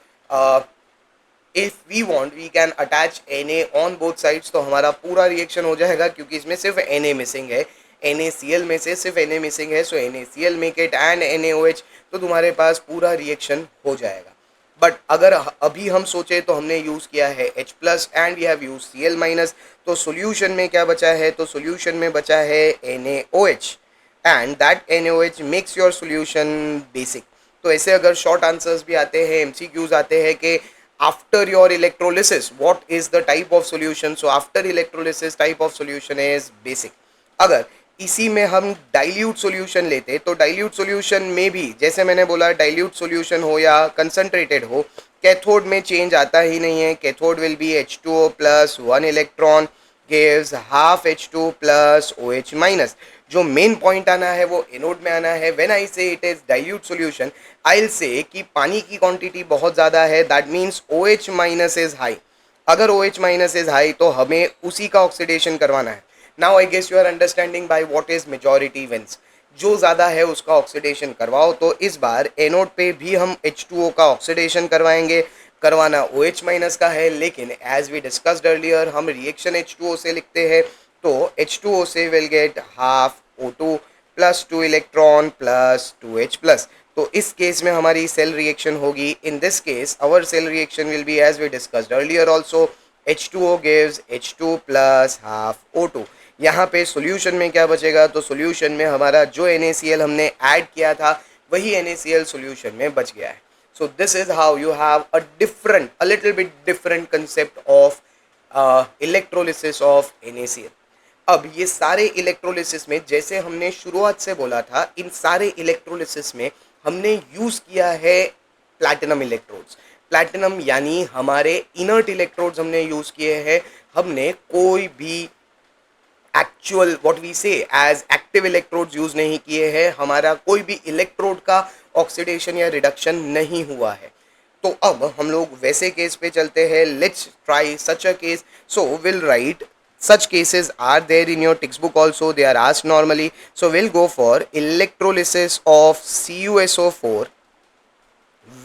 if we want we can attach Na on both sides, तो हमारा पूरा reaction हो जाएगा, क्योंकि इसमें सिर्फ Na मिसिंग है, NaCl में से सिर्फ Na मिसिंग है, सो NaCl make it and NaOH, तो तुम्हारे पास पूरा रिएक्शन हो जाएगा. बट अगर अभी हम सोचे तो हमने यूज़ किया है H plus and we have use Cl minus, तो सोल्यूशन में क्या बचा है? तो सोल्यूशन में बचा है NaOH and that NaOH makes your solution basic. तो ऐसे अगर शॉर्ट आंसर्स भी आते हैं, MCQs आते हैं कि after your electrolysis what is the type of solution, so after electrolysis type of solution is basic. अगर इसी में हम डाइल्यूट सॉल्यूशन लेते तो डाइल्यूट सॉल्यूशन में भी जैसे मैंने बोला, डाइल्यूट सॉल्यूशन हो या कंसंट्रेटेड हो, कैथोड में चेंज आता ही नहीं है. Cathode will be H2O plus 1 electron gives half H2 plus OH minus. जो मेन पॉइंट आना है वो एनोड में आना है. When I say it is dilute solution, I will say कि पानी की क्वांटिटी बहुत ज़्यादा है, that means OH minus is high. अगर OH माइनस इज हाई तो हमें उसी का ऑक्सीडेशन करवाना है. Now I guess you are understanding by what is majority wins. जो ज़्यादा है उसका ऑक्सीडेशन करवाओ. तो इस बार एनोड पे भी हम H2O का ऑक्सीडेशन करवाएंगे. करवाना OH माइनस का है, लेकिन एज वी डिस्कस्ड अर्लियर हम रिएक्शन H2O से लिखते हैं, तो H2O से will get half O2 plus 2 electron plus 2H plus. तो इस केस में हमारी सेल रिएक्शन होगी. In this case our cell reaction will be as we discussed earlier also, H2O gives H2 plus half O2. यहाँ पे solution में क्या बचेगा? तो सॉल्यूशन में हमारा जो NaCl हमने ऐड किया था वही NaCl सॉल्यूशन में बच गया है. सो this is how you have a different, a little bit different concept of electrolysis of NaCl. अब ये सारे इलेक्ट्रोलिसिस में, जैसे हमने शुरुआत से बोला था, इन सारे इलेक्ट्रोलिसिस में हमने यूज़ किया है प्लैटिनम इलेक्ट्रोड्स. प्लैटिनम यानी हमारे इनर्ट इलेक्ट्रोड्स हमने यूज़ किए हैं. हमने कोई भी एक्चुअल व्हाट वी से एज एक्टिव इलेक्ट्रोड्स यूज़ नहीं किए हैं. हमारा कोई भी इलेक्ट्रोड का ऑक्सीडेशन या रिडक्शन नहीं हुआ है. तो अब हम लोग वैसे केस पे चलते हैं. Let's try such a case. So will write such cases are there in your textbook also, they are asked normally. So we'll go for electrolysis of CuSO4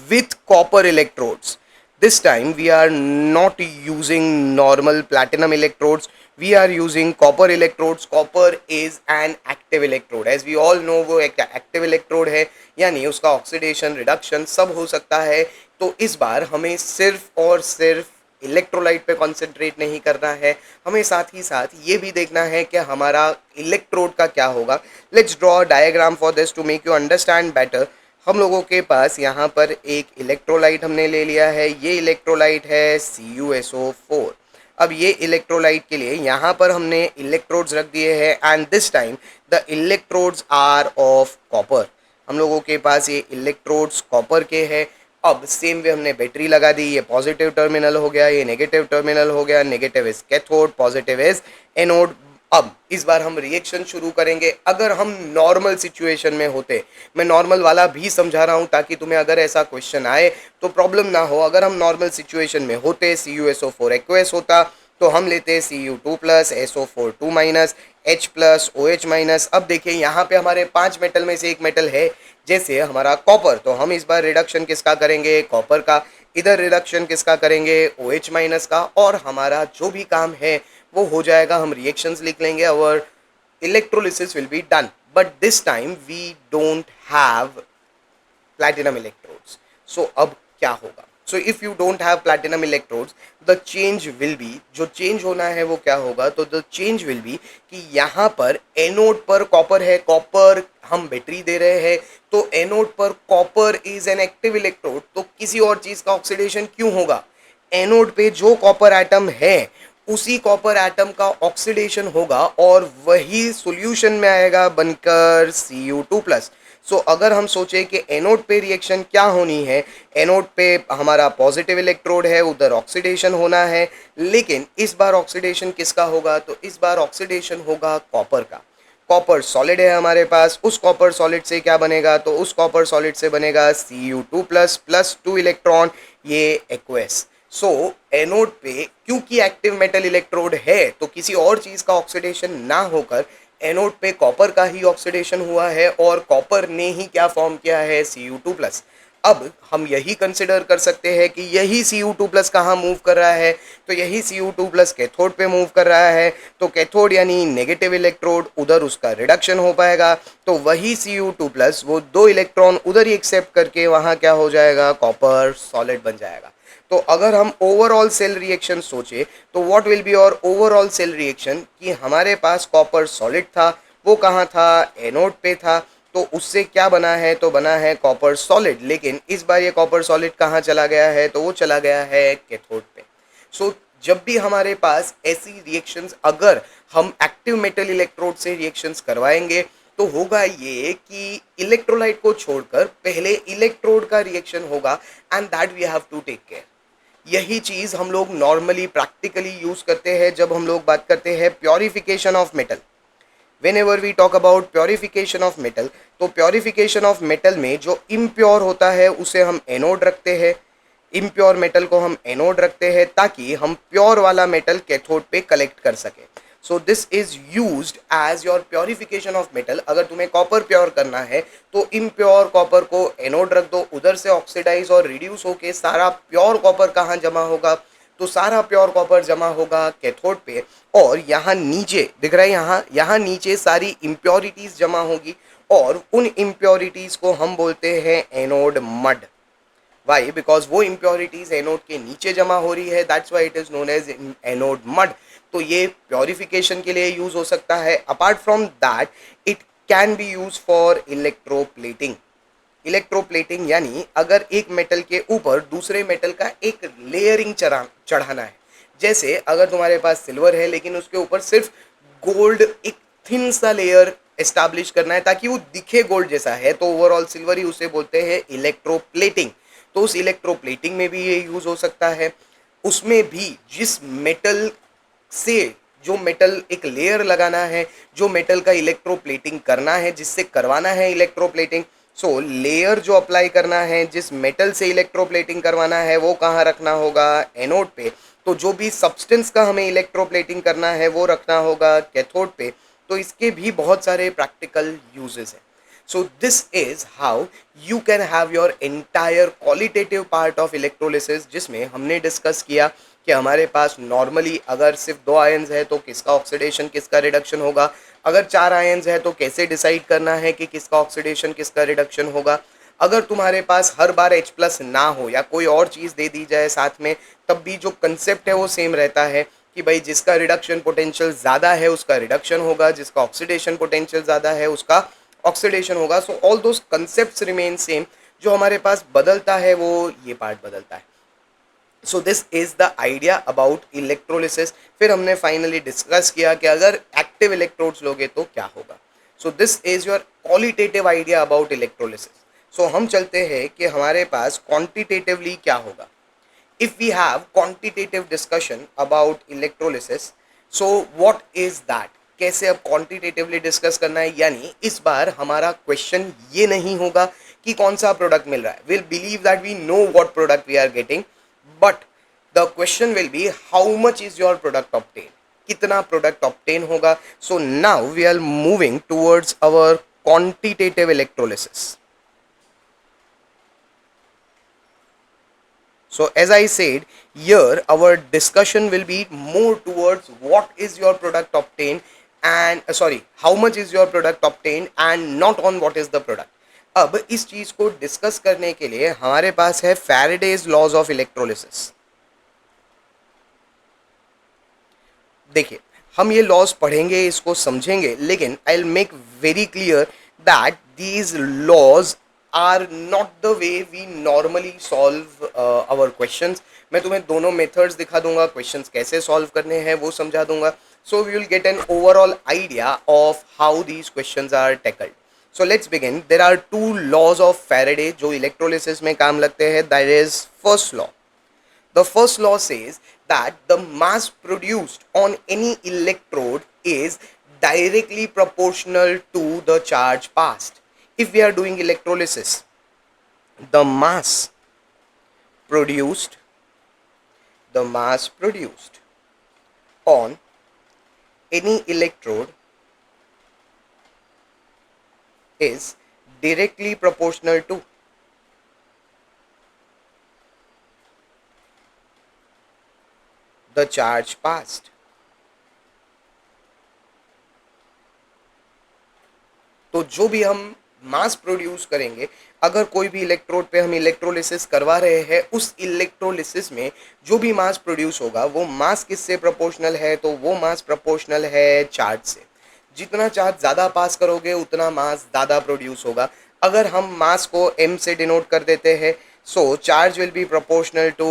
with copper electrodes. This time we are not using normal platinum electrodes, we are using copper electrodes. Copper is an active electrode, as we all know वो एक active electrode है, यानी उसका oxidation reduction सब हो सकता है. तो इस बार हमें सिर्फ और सिर्फ इलेक्ट्रोलाइट पे कॉन्सेंट्रेट नहीं करना है, हमें साथ ही साथ ये भी देखना है कि हमारा इलेक्ट्रोड का क्या होगा. Let's draw diagram for this to make you understand better. हम लोगों के पास यहाँ पर एक इलेक्ट्रोलाइट हमने ले लिया है. ये इलेक्ट्रोलाइट है CuSO4. अब ये इलेक्ट्रोलाइट के लिए यहाँ पर हमने इलेक्ट्रोड्स रख दिए हैं, and this time the electrodes are of copper. हम लोगों के पास ये इलेक्ट्रोड्स कॉपर के हैं. अब सेम वे हमने बैटरी लगा दी. ये पॉजिटिव टर्मिनल हो गया, ये नेगेटिव टर्मिनल हो गया. Negative is cathode, positive is anode. अब इस बार हम रिएक्शन शुरू करेंगे. अगर हम नॉर्मल सिचुएशन में होते, मैं नॉर्मल वाला भी समझा रहा हूँ ताकि तुम्हें अगर ऐसा क्वेश्चन आए तो प्रॉब्लम ना हो. अगर हम नॉर्मल सिचुएशन में होते, CuSO4 एक्वेस होता, तो हम लेते Cu2 plus SO4 2 minus H plus OH minus. अब देखिए यहाँ पे हमारे 5 मेटल में से एक मेटल है, जैसे हमारा कॉपर. तो हम इस बार रिडक्शन किसका करेंगे? कॉपर का. इधर रिडक्शन किसका करेंगे? OH माइनस का. और हमारा जो भी काम है वो हो जाएगा. हम रिएक्शंस लिख लेंगे, और electrolysis will be done. But this time we don't have platinum electrodes. So अब क्या होगा? So if you don't have platinum electrodes, the change will be, जो change होना है वो क्या होगा? तो the change will be कि यहाँ पर एनोड पर कॉपर है, कॉपर हम बैटरी दे रहे हैं, तो एनोड पर copper is an active electrode, तो किसी और चीज़ का ऑक्सीडेशन क्यों होगा? एनोड पे जो कॉपर एटम है उसी कॉपर एटम का ऑक्सीडेशन होगा और वही सॉल्यूशन में आएगा बनकर Cu2+। सो अगर हम सोचें कि एनोड पे रिएक्शन क्या होनी है, एनोड पे हमारा पॉजिटिव इलेक्ट्रोड है, उधर ऑक्सीडेशन होना है, लेकिन इस बार ऑक्सीडेशन किसका होगा, तो इस बार ऑक्सीडेशन होगा कॉपर का। कॉपर सॉलिड है हमारे पास, उस कॉपर सॉलिड से क्या बनेगा, तो उस कॉपर सॉलिड से बनेगा Cu2+ प्लस 2 इलेक्ट्रॉन, ये एक्वस। सो एनोड पे क्योंकि एक्टिव मेटल इलेक्ट्रोड है तो किसी और चीज का ऑक्सीडेशन ना होकर एनोड पे कॉपर का ही ऑक्सीडेशन हुआ है और कॉपर ने ही क्या फॉर्म किया है, Cu2+। अब हम यही कंसिडर कर सकते हैं कि यही Cu2+ कहाँ मूव कर रहा है, तो यही Cu2+ कैथोड पे मूव कर रहा है, तो कैथोड यानी नेगेटिव इलेक्ट्रोड, उधर उसका रिडक्शन हो पाएगा, तो वही Cu2+ वो 2 इलेक्ट्रॉन उधर ही एक्सेप्ट करके वहाँ क्या हो जाएगा, कॉपर सॉलिड बन जाएगा। तो अगर हम ओवरऑल सेल रिएक्शन सोचे तो व्हाट विल बी और ओवरऑल सेल रिएक्शन, कि हमारे पास कॉपर सॉलिड था, वो कहाँ था, एनोड पे था, तो उससे क्या बना है, तो बना है कॉपर सॉलिड, लेकिन इस बार ये कॉपर सॉलिड कहाँ चला गया है, तो वो चला गया है कैथोड पे। सो जब भी हमारे पास ऐसी रिएक्शंस, अगर हम एक्टिव मेटल इलेक्ट्रोड से रिएक्शंस करवाएंगे तो होगा ये कि इलेक्ट्रोलाइट को छोड़कर पहले इलेक्ट्रोड का रिएक्शन होगा, and that we have to take care. यही चीज हम लोग नॉर्मली प्रैक्टिकली यूज करते हैं जब हम लोग बात करते हैं purification of metal. Whenever we talk about purification of metal, तो प्योरिफिकेशन ऑफ मेटल में जो इम्प्योर होता है उसे हम एनोड रखते हैं, इम्प्योर मेटल को हम एनोड रखते हैं ताकि हम प्योर वाला मेटल कैथोड पे कलेक्ट कर सके। So this is used as your purification of metal. अगर तुम्हें कॉपर प्योर करना है तो इम्प्योर कॉपर को एनोड रख दो, उधर से ऑक्सीडाइज और रिड्यूस होके सारा प्योर कॉपर कहाँ जमा होगा, तो सारा प्योर कॉपर जमा होगा कैथोड पे, और यहाँ नीचे दिख रहा है, यहाँ नीचे सारी इम्प्योरिटीज जमा होगी, और उन इम्प्योरिटीज को हम बोलते हैं एनोड मड। वाई, बिकॉज वो इम्प्योरिटीज एनोड के नीचे जमा हो रही है, that's why it is known as anode mud. तो ये प्योरिफिकेशन के लिए यूज हो सकता है। Apart from that it can be use for electroplating. Electroplating यानी अगर एक मेटल के ऊपर दूसरे मेटल का एक लेयरिंग चढ़ाना है, जैसे अगर तुम्हारे पास सिल्वर है लेकिन उसके ऊपर सिर्फ गोल्ड एक थिन सा लेयर एस्टैब्लिश करना है ताकि वो दिखे गोल्ड जैसा है, तो ओवरऑल सिल्वर ही उसे बोलते हैं इलेक्ट्रोप्लेटिंग। तो उस इलेक्ट्रोप्लेटिंग में भी ये यूज हो सकता है। उसमें भी जिस मेटल से, जो मेटल एक लेयर लगाना है, जो मेटल का इलेक्ट्रोप्लेटिंग करना है, जिससे करवाना है इलेक्ट्रोप्लेटिंग, सो लेयर जो अप्लाई करना है, जिस मेटल से इलेक्ट्रोप्लेटिंग करवाना है, वो कहाँ रखना होगा, एनोड पे। तो जो भी सब्सटेंस का हमें इलेक्ट्रोप्लेटिंग करना है वो रखना होगा कैथोड पे। तो इसके भी बहुत सारे प्रैक्टिकल यूजेस हैं। So this is how you can have your entire qualitative part of electrolysis, जिसमें हमने डिस्कस किया कि हमारे पास नॉर्मली अगर सिर्फ 2 आयन्स है तो किसका ऑक्सीडेशन किसका रिडक्शन होगा, अगर 4 आयन्स है तो कैसे डिसाइड करना है कि किसका ऑक्सीडेशन किसका रिडक्शन होगा, अगर तुम्हारे पास हर बार H+ ना हो या कोई और चीज़ दे दी जाए साथ में, तब भी जो कंसेप्ट है वो सेम रहता है कि भाई जिसका रिडक्शन पोटेंशियल ज़्यादा है उसका रिडक्शन होगा, जिसका ऑक्सीडेशन पोटेंशियल ज़्यादा है उसका ऑक्सीडेशन होगा। So all those concepts remain same, जो हमारे पास बदलता है वो ये पार्ट बदलता है। सो this is the idea about electrolysis. फिर हमने फाइनली डिस्कस किया कि अगर एक्टिव इलेक्ट्रोड्स लोगे तो क्या होगा। So this is your qualitative idea about electrolysis. So हम चलते हैं कि हमारे पास क्वांटिटेटिवली क्या होगा। If we have quantitative discussion about electrolysis, so what is that? कैसे अब क्वांटिटेटिवली डिस्कस करना है, यानी इस बार हमारा क्वेश्चन ये नहीं होगा कि कौन सा प्रोडक्ट मिल रहा है। Will believe that we know what product we are getting, but the question will be how much is your product obtain, कितना प्रोडक्ट ऑब्टेन होगा। So now we are moving towards our quantitative electrolysis. So as I said, here our discussion will be more towards what is your product obtained and sorry, how much is your product obtained and not on what is the product. अब इस चीज को discuss करने के लिए हमारे पास है Faraday's laws of electrolysis. देखिए, हम ये लॉज पढ़ेंगे, इसको समझेंगे, लेकिन I will make very clear that these laws are not the way we normally solve our questions. मैं तुम्हें दोनों मेथड्स दिखा दूंगा, क्वेश्चंस कैसे सॉल्व करने हैं वो समझा दूंगा. So we will get an overall idea of how these questions are tackled. So let's begin. There are two laws of Faraday जो इलेक्ट्रोलिसिस में काम लगते हैं. That is first law. The first law says that the mass produced on any electrode is directly proportional to the charge passed. If we are doing electrolysis, the produced mass produced on any electrode is directly proportional to the charge passed. तो जो भी हम मास produce करेंगे, अगर कोई भी electrode पे हम इलेक्ट्रोलिसिस करवा रहे हैं, उस इलेक्ट्रोलिसिस में जो भी मास प्रोड्यूस होगा वो मास किससे प्रोपोर्शनल है? तो वो मास प्रोपोर्शनल है चार्ज से. जितना चार्ज ज़्यादा पास करोगे उतना मास ज़्यादा प्रोड्यूस होगा. अगर हम मास को m से डिनोट कर देते हैं, so charge will be proportional to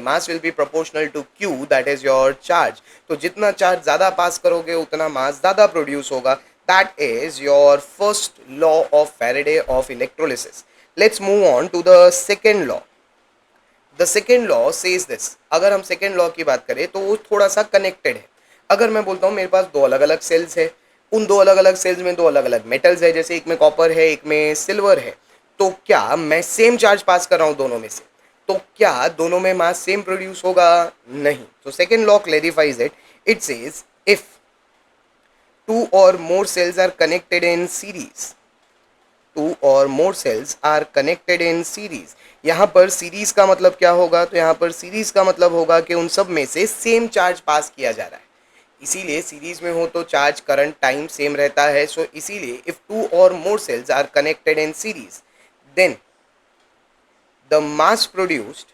mass will be proportional to q, that is your charge. तो जितना चार्ज ज़्यादा पास करोगे उतना मास ज़्यादा प्रोड्यूस होगा. That is your first law of Faraday of electrolysis. Let's move on to the second law. The second law says this. अगर हम second law की बात करें तो वो थोड़ा सा connected है. अगर मैं बोलता हूँ मेरे पास दो अलग अलग सेल्स है, उन दो अलग अलग सेल्स में दो अलग अलग मेटल्स है, जैसे एक में कॉपर है एक में सिल्वर है, तो क्या मैं सेम चार्ज पास कर रहा हूँ दोनों में से, तो क्या दोनों में मास सेम प्रोड्यूस होगा? नहीं. तो second law clarifies it. It says if two or more cells are connected in series, two or more cells are connected in series. यहाँ पर सीरीज का मतलब क्या होगा? तो यहाँ पर सीरीज का मतलब होगा कि उन सब में से सेम चार्ज पास किया जा रहा है. इसीलिए सीरीज में हो तो चार्ज करंट टाइम सेम रहता है. सो इसीलिए if two or more cells are connected in series, then the mass produced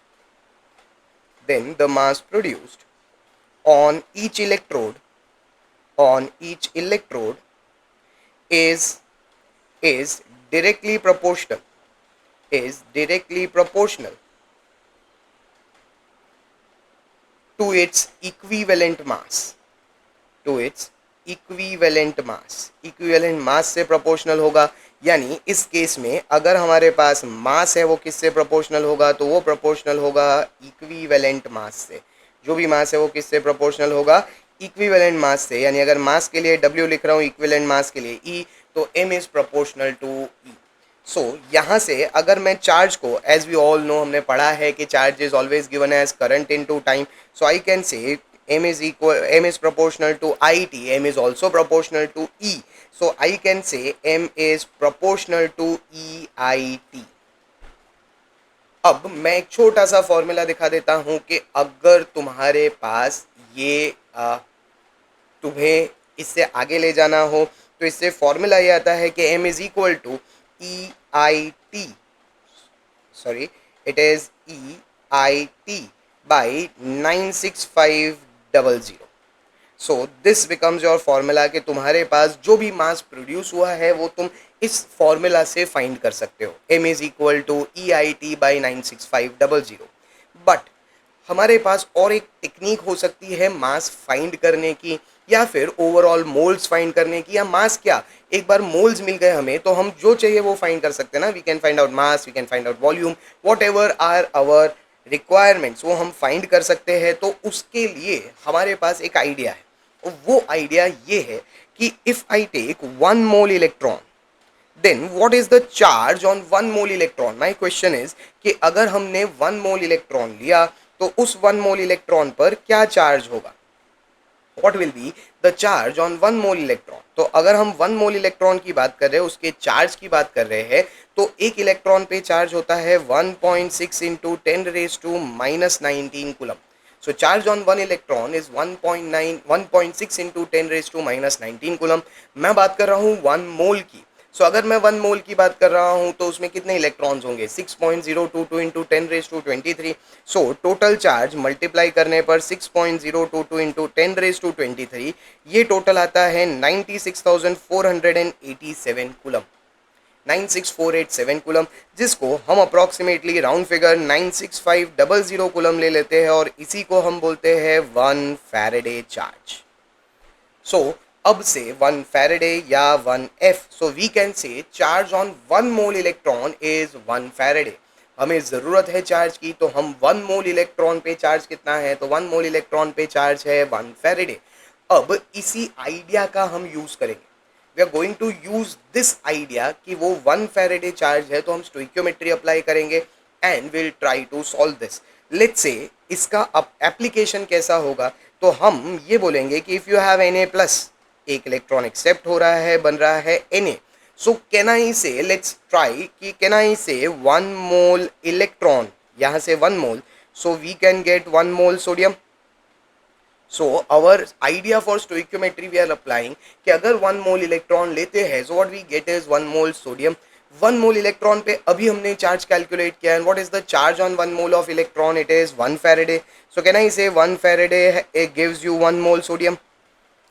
on each electrode is directly proportional to its equivalent mass. Equivalent mass से प्रोपोर्शनल होगा. यानी इस केस में अगर हमारे पास मास है वो किससे प्रोपोर्शनल होगा? तो वो प्रोपोर्शनल होगा इक्विवेलेंट मास से. जो भी मास है वो किससे प्रोपोर्शनल होगा? इक्विवेलेंट मास से. यानी अगर मास के लिए W लिख रहा हूँ, इक्विवेलेंट मास के लिए E, तो M is proportional to E. So यहाँ से अगर मैं चार्ज को, एज वी ऑल नो, हमने पढ़ा है कि charge is always given as current into time. So I can say M is proportional to IT. M is also proportional to E. So I can say M is proportional to EIT. अब मैं एक छोटा सा formula दिखा देता हूं कि अगर तुम्हारे पास ये तुम्हें इससे आगे ले जाना हो तो इससे फॉर्मूला ये आता है कि M is equal to EIT. Sorry, it is EIT by 96500. So this becomes your formula कि तुम्हारे पास जो भी मास प्रोड्यूस हुआ है वो तुम इस फॉर्मूला से फाइंड कर सकते हो. M is equal to EIT by 96500. But हमारे पास और एक टेक्निक हो सकती है मास फाइंड करने की, या फिर ओवरऑल मोल्स फाइंड करने की, या मास क्या, एक बार मोल्स मिल गए हमें तो हम जो चाहिए वो फाइंड कर सकते हैं ना. We can find out mass, we can find out volume, whatever are our requirements, वो हम फाइंड कर सकते हैं. तो उसके लिए हमारे पास एक आइडिया है. वो आइडिया ये है कि if I take 1 mole electron, then what is the charge on 1 mole electron. My question is कि अगर हमने 1 मोल इलेक्ट्रॉन लिया तो उस 1 मोल इलेक्ट्रॉन पर क्या चार्ज होगा? What will be the charge on 1 mole electron. तो अगर हम 1 मोल इलेक्ट्रॉन की बात कर रहे हैं, उसके चार्ज की बात कर रहे हैं, तो एक इलेक्ट्रॉन पे चार्ज होता है 1.6 into 10⁻⁻19 coulomb. So charge on one electron is 1.6 into 10⁻⁻19 coulomb. मैं बात कर रहा हूँ 1 मोल की. सो अगर मैं 1 मोल की बात कर रहा हूँ तो उसमें कितने इलेक्ट्रॉन्स होंगे? 6.022 into 10⁻23. So total charge multiply करने पर 6.022 इंटू 10⁻23, ये टोटल आता है 96,487 कूलम. 96,487 कूलम, जिसको हम अप्रॉक्सीमेटली राउंड फिगर 96500 कूलम ले लेते हैं और इसी को हम बोलते हैं 1 फैराडे चार्ज. So, अब से 1 फैराडे या 1 F, so we can say charge on 1 mole electron is 1 Faraday. हमें ज़रूरत है चार्ज की, तो हम 1 मोल इलेक्ट्रॉन पे चार्ज कितना है, तो 1 मोल इलेक्ट्रॉन पे चार्ज है 1 फैराडे. अब इसी आइडिया का हम यूज़ करेंगे. We are going to use this idea कि वो 1 फैराडे चार्ज है, तो हम स्टोइक्योमेट्री अप्लाई करेंगे and will try to solve this. Let's say इसका एप्लीकेशन कैसा होगा, तो हम ये बोलेंगे कि if you have Na plus, एक इलेक्ट्रॉन एक्सेप्ट हो रहा है, बन रहा है Na. So can I say, let's try कि can I say 1 mole electron, यहाँ से 1 mole, so we can get 1 mole sodium. So our idea for stoichiometry we are applying कि अगर 1 मोल इलेक्ट्रॉन लेते हैं, so what we get is 1 mole sodium. 1 mole electron पे अभी हमने charge calculate किया, and what is the charge on 1 mole of electron, it is 1 Faraday. So can I say 1 Faraday gives you 1 mole sodium.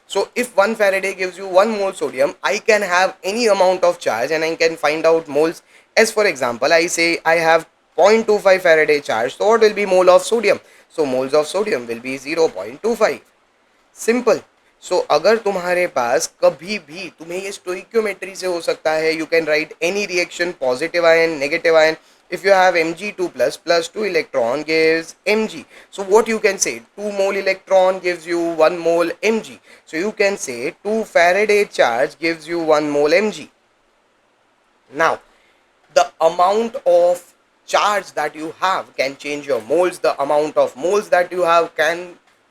So if 1 Faraday gives you 1 mole sodium, I can have any amount of charge and I can find out moles. As for example, I say I have 0.25 Faraday charge, so what will be mole of sodium? So moles of sodium will be 0.25. Simple. सो अगर तुम्हारे पास कभी भी, तुम्हें ये stoichiometry से हो सकता है, you can write any reaction, positive ion, negative ion. If you have Mg2 plus 2 electron gives Mg. So what you can say, 2 mole electron gives you 1 mole Mg. So you can say 2 Faraday charge gives you 1 mole Mg. Now, the amount of charge that you have can change your moles. The amount of moles that you have can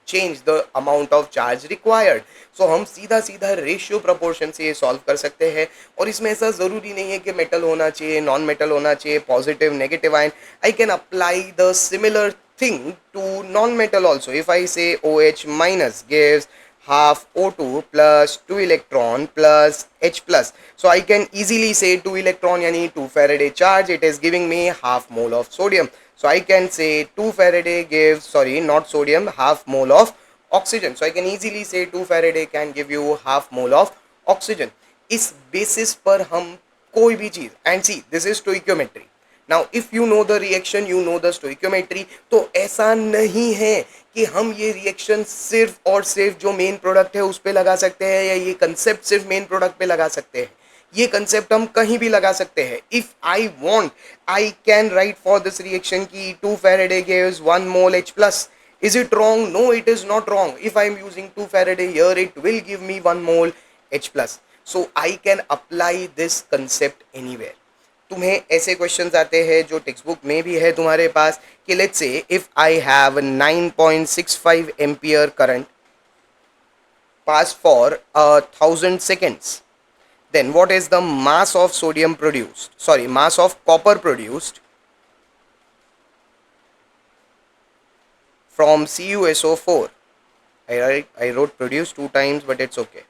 change the amount of charge required. So हम सीधा सीधा ratio proportion से ये solve कर सकते हैं. और इसमें ऐसा ज़रूरी नहीं है कि मेटल होना चाहिए, नॉन मेटल होना चाहिए, positive, negative ion. I can apply the similar thing to non-metal also. If I say OH minus gives half O2 plus 2 electron plus H plus. So I can easily say 2 electron yani 2 Faraday charge, it is giving me half mole of sodium. So I can say 2 Faraday gives, sorry, not sodium, half mole of oxygen. So I can easily say 2 Faraday can give you half mole of oxygen. इस basis पर हम कोई भी चीज़, and see this is stoichiometry. Now if you know the reaction, you know the stoichiometry. तो ऐसा नहीं है कि हम ये रिएक्शन सिर्फ और सिर्फ जो मेन प्रोडक्ट है उस पर लगा सकते हैं, या ये कंसेप्ट सिर्फ मेन प्रोडक्ट पे लगा सकते हैं. ये कंसेप्ट हम कहीं भी लगा सकते हैं. If I want, I can write for this reaction की 2 Faraday gives 1 mole H plus. Is it wrong? No, it is not wrong. If I am using 2 Faraday here, it will give me 1 mole H plus. So I can apply this concept anywhere. तुम्हें ऐसे questions आते हैं जो text book में भी है तुम्हारे पास कि let's say if I have 9.65 ampere current pass for 1000 seconds, then what is the mass of sodium produced, sorry, mass of copper produced from CuSO4. I wrote produce 2 times but it's okay.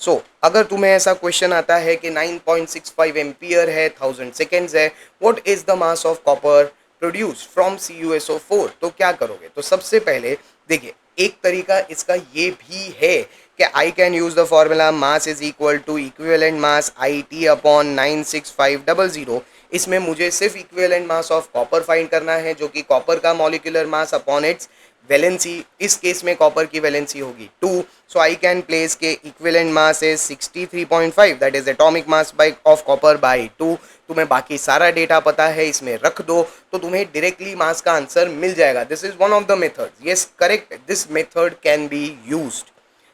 सो अगर तुम्हें ऐसा question आता है कि 9.65 ampere है, 1000 seconds है, what is the mass of copper produce from CuSO4, तो क्या करोगे. तो सबसे पहले देखिए, एक तरीका इसका ये भी है कि I can use the formula mass is equal to equivalent mass IT upon 96500. इसमें मुझे सिर्फ equivalent mass of copper find करना है, जो कि कॉपर का molecular mass upon its valency. इस केस में कॉपर की वैलेंसी होगी 2. सो आई कैन प्लेस के equivalent mass is 63.5, that is atomic mass by of copper by 2. तुम्हें बाकी सारा डेटा पता है, इसमें रख दो तो तुम्हें डायरेक्टली मास का आंसर मिल जाएगा. This is one of the methods. Yes, correct, this method can be used.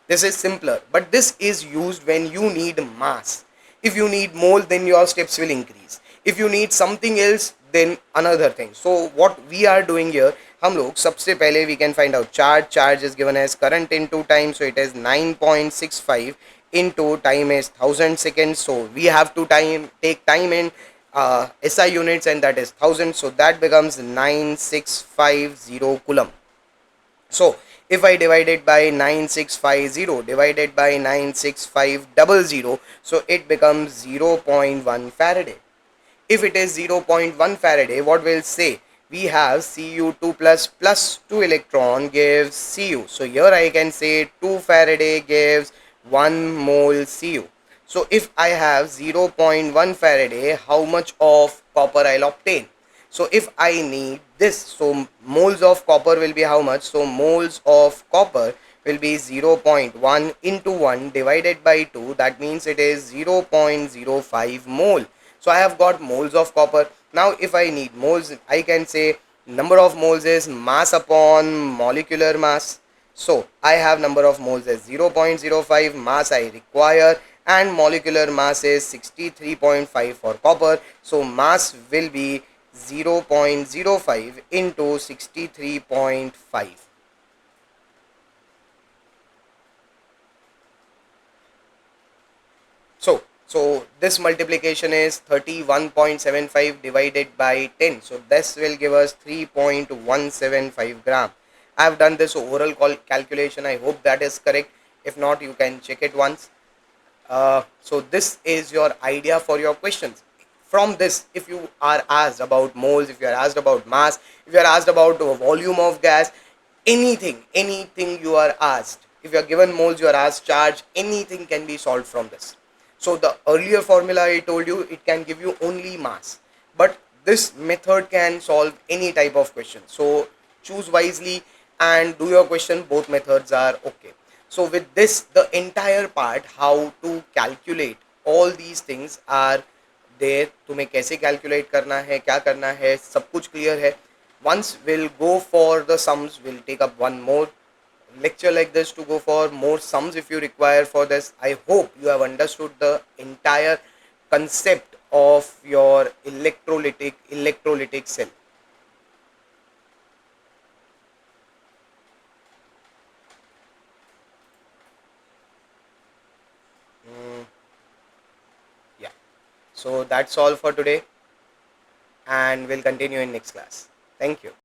This is simpler, but this is used when you need mass. If you need mole, then your steps will increase. If you need something else, then another thing. So what we are doing here, हम लोग सबसे पहले we can find out charge. Charge is given as current into time, so it is 9.65 into time is 1000 seconds. So we have to take time in SI units, and that is 1000. So that becomes 9650 coulomb. So if I divide it by 9650 divided by 96500, so it becomes 0.1 Faraday. If it is 0.1 Faraday, what will say? We have Cu2 plus 2 electron gives Cu. So here I can say 2 Faraday gives 1 mole Cu. So if I have 0.1 Faraday, how much of copper I'll obtain? So if I need this, so moles of copper will be how much? So moles of copper will be 0.1 into 1 divided by 2. That means it is 0.05 mole. So I have got moles of copper. Now if I need moles, I can say number of moles is mass upon molecular mass. So I have number of moles as 0.05, mass I require, and molecular mass is 63.5 for copper. So mass will be 0.05 into 63.5. So this multiplication is 31.75 divided by 10. So this will give us 3.175 gram. I have done this overall calculation. I hope that is correct. If not, you can check it once. So this is your idea for your questions. From this, if you are asked about moles, if you are asked about mass, if you are asked about the volume of gas, anything you are asked, if you are given moles, you are asked charge, anything can be solved from this. So the earlier formula I told you, it can give you only mass, but this method can solve any type of question. So choose wisely and do your question. Both methods are okay. So with this, the entire part how to calculate all these things are there. तुम्हें कैसे calculate करना है, क्या करना है, सब कुछ clear है. Once we'll go for the sums, we'll take up one more lecture like this to go for more sums if you require for this. I hope you have understood the entire concept of your electrolytic cell. Mm, yeah. So that's all for today, and we'll continue in next class. Thank you.